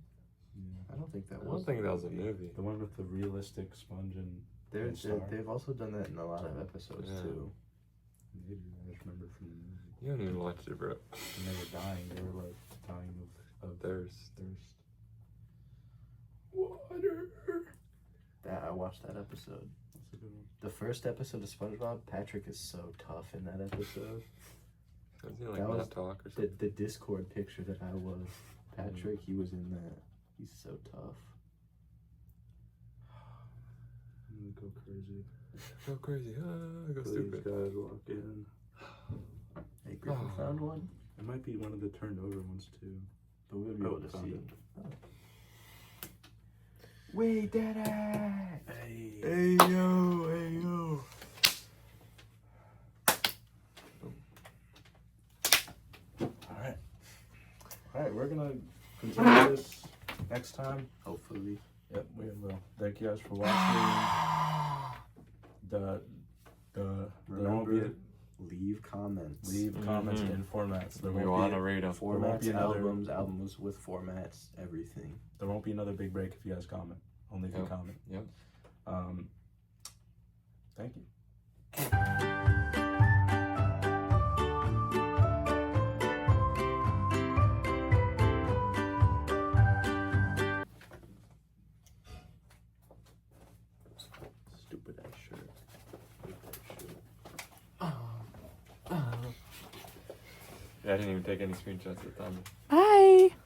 Yeah. I don't think that I was. don't think that was a movie. The one with the realistic sponge and They've also done that in a lot of episodes Yeah. too. Maybe I just remember from the movie. You haven't even watched it, bro. And they were dying. They were like dying of Thirst. water. That I watched that episode. That's a good one. The first episode of SpongeBob, Patrick is so tough in that episode. Doesn't he like That not was talk or something? The Discord picture that I was Patrick, he was in that. He's so tough. I'm gonna go crazy. Go crazy. Go Please, stupid. guys, walk in. Hey, Griffin Oh. found one, It might be one of the turned over ones too. but we'll be Oh, able to found see. it. We did it! Hey. Hey yo. Alright, we're gonna continue this next time. Hopefully. Yep, we will. Thank you guys for watching. There won't be Remember, leave comments. leave comments Mhm. in formats. There We won't want be to read them. won't be Formats, another- albums with formats, everything. there won't be another big break if you guys comment. Only if you Yep. comment. Yep. Thank you. Stupid ass shirt. Yeah, I didn't even take any screenshots at the time.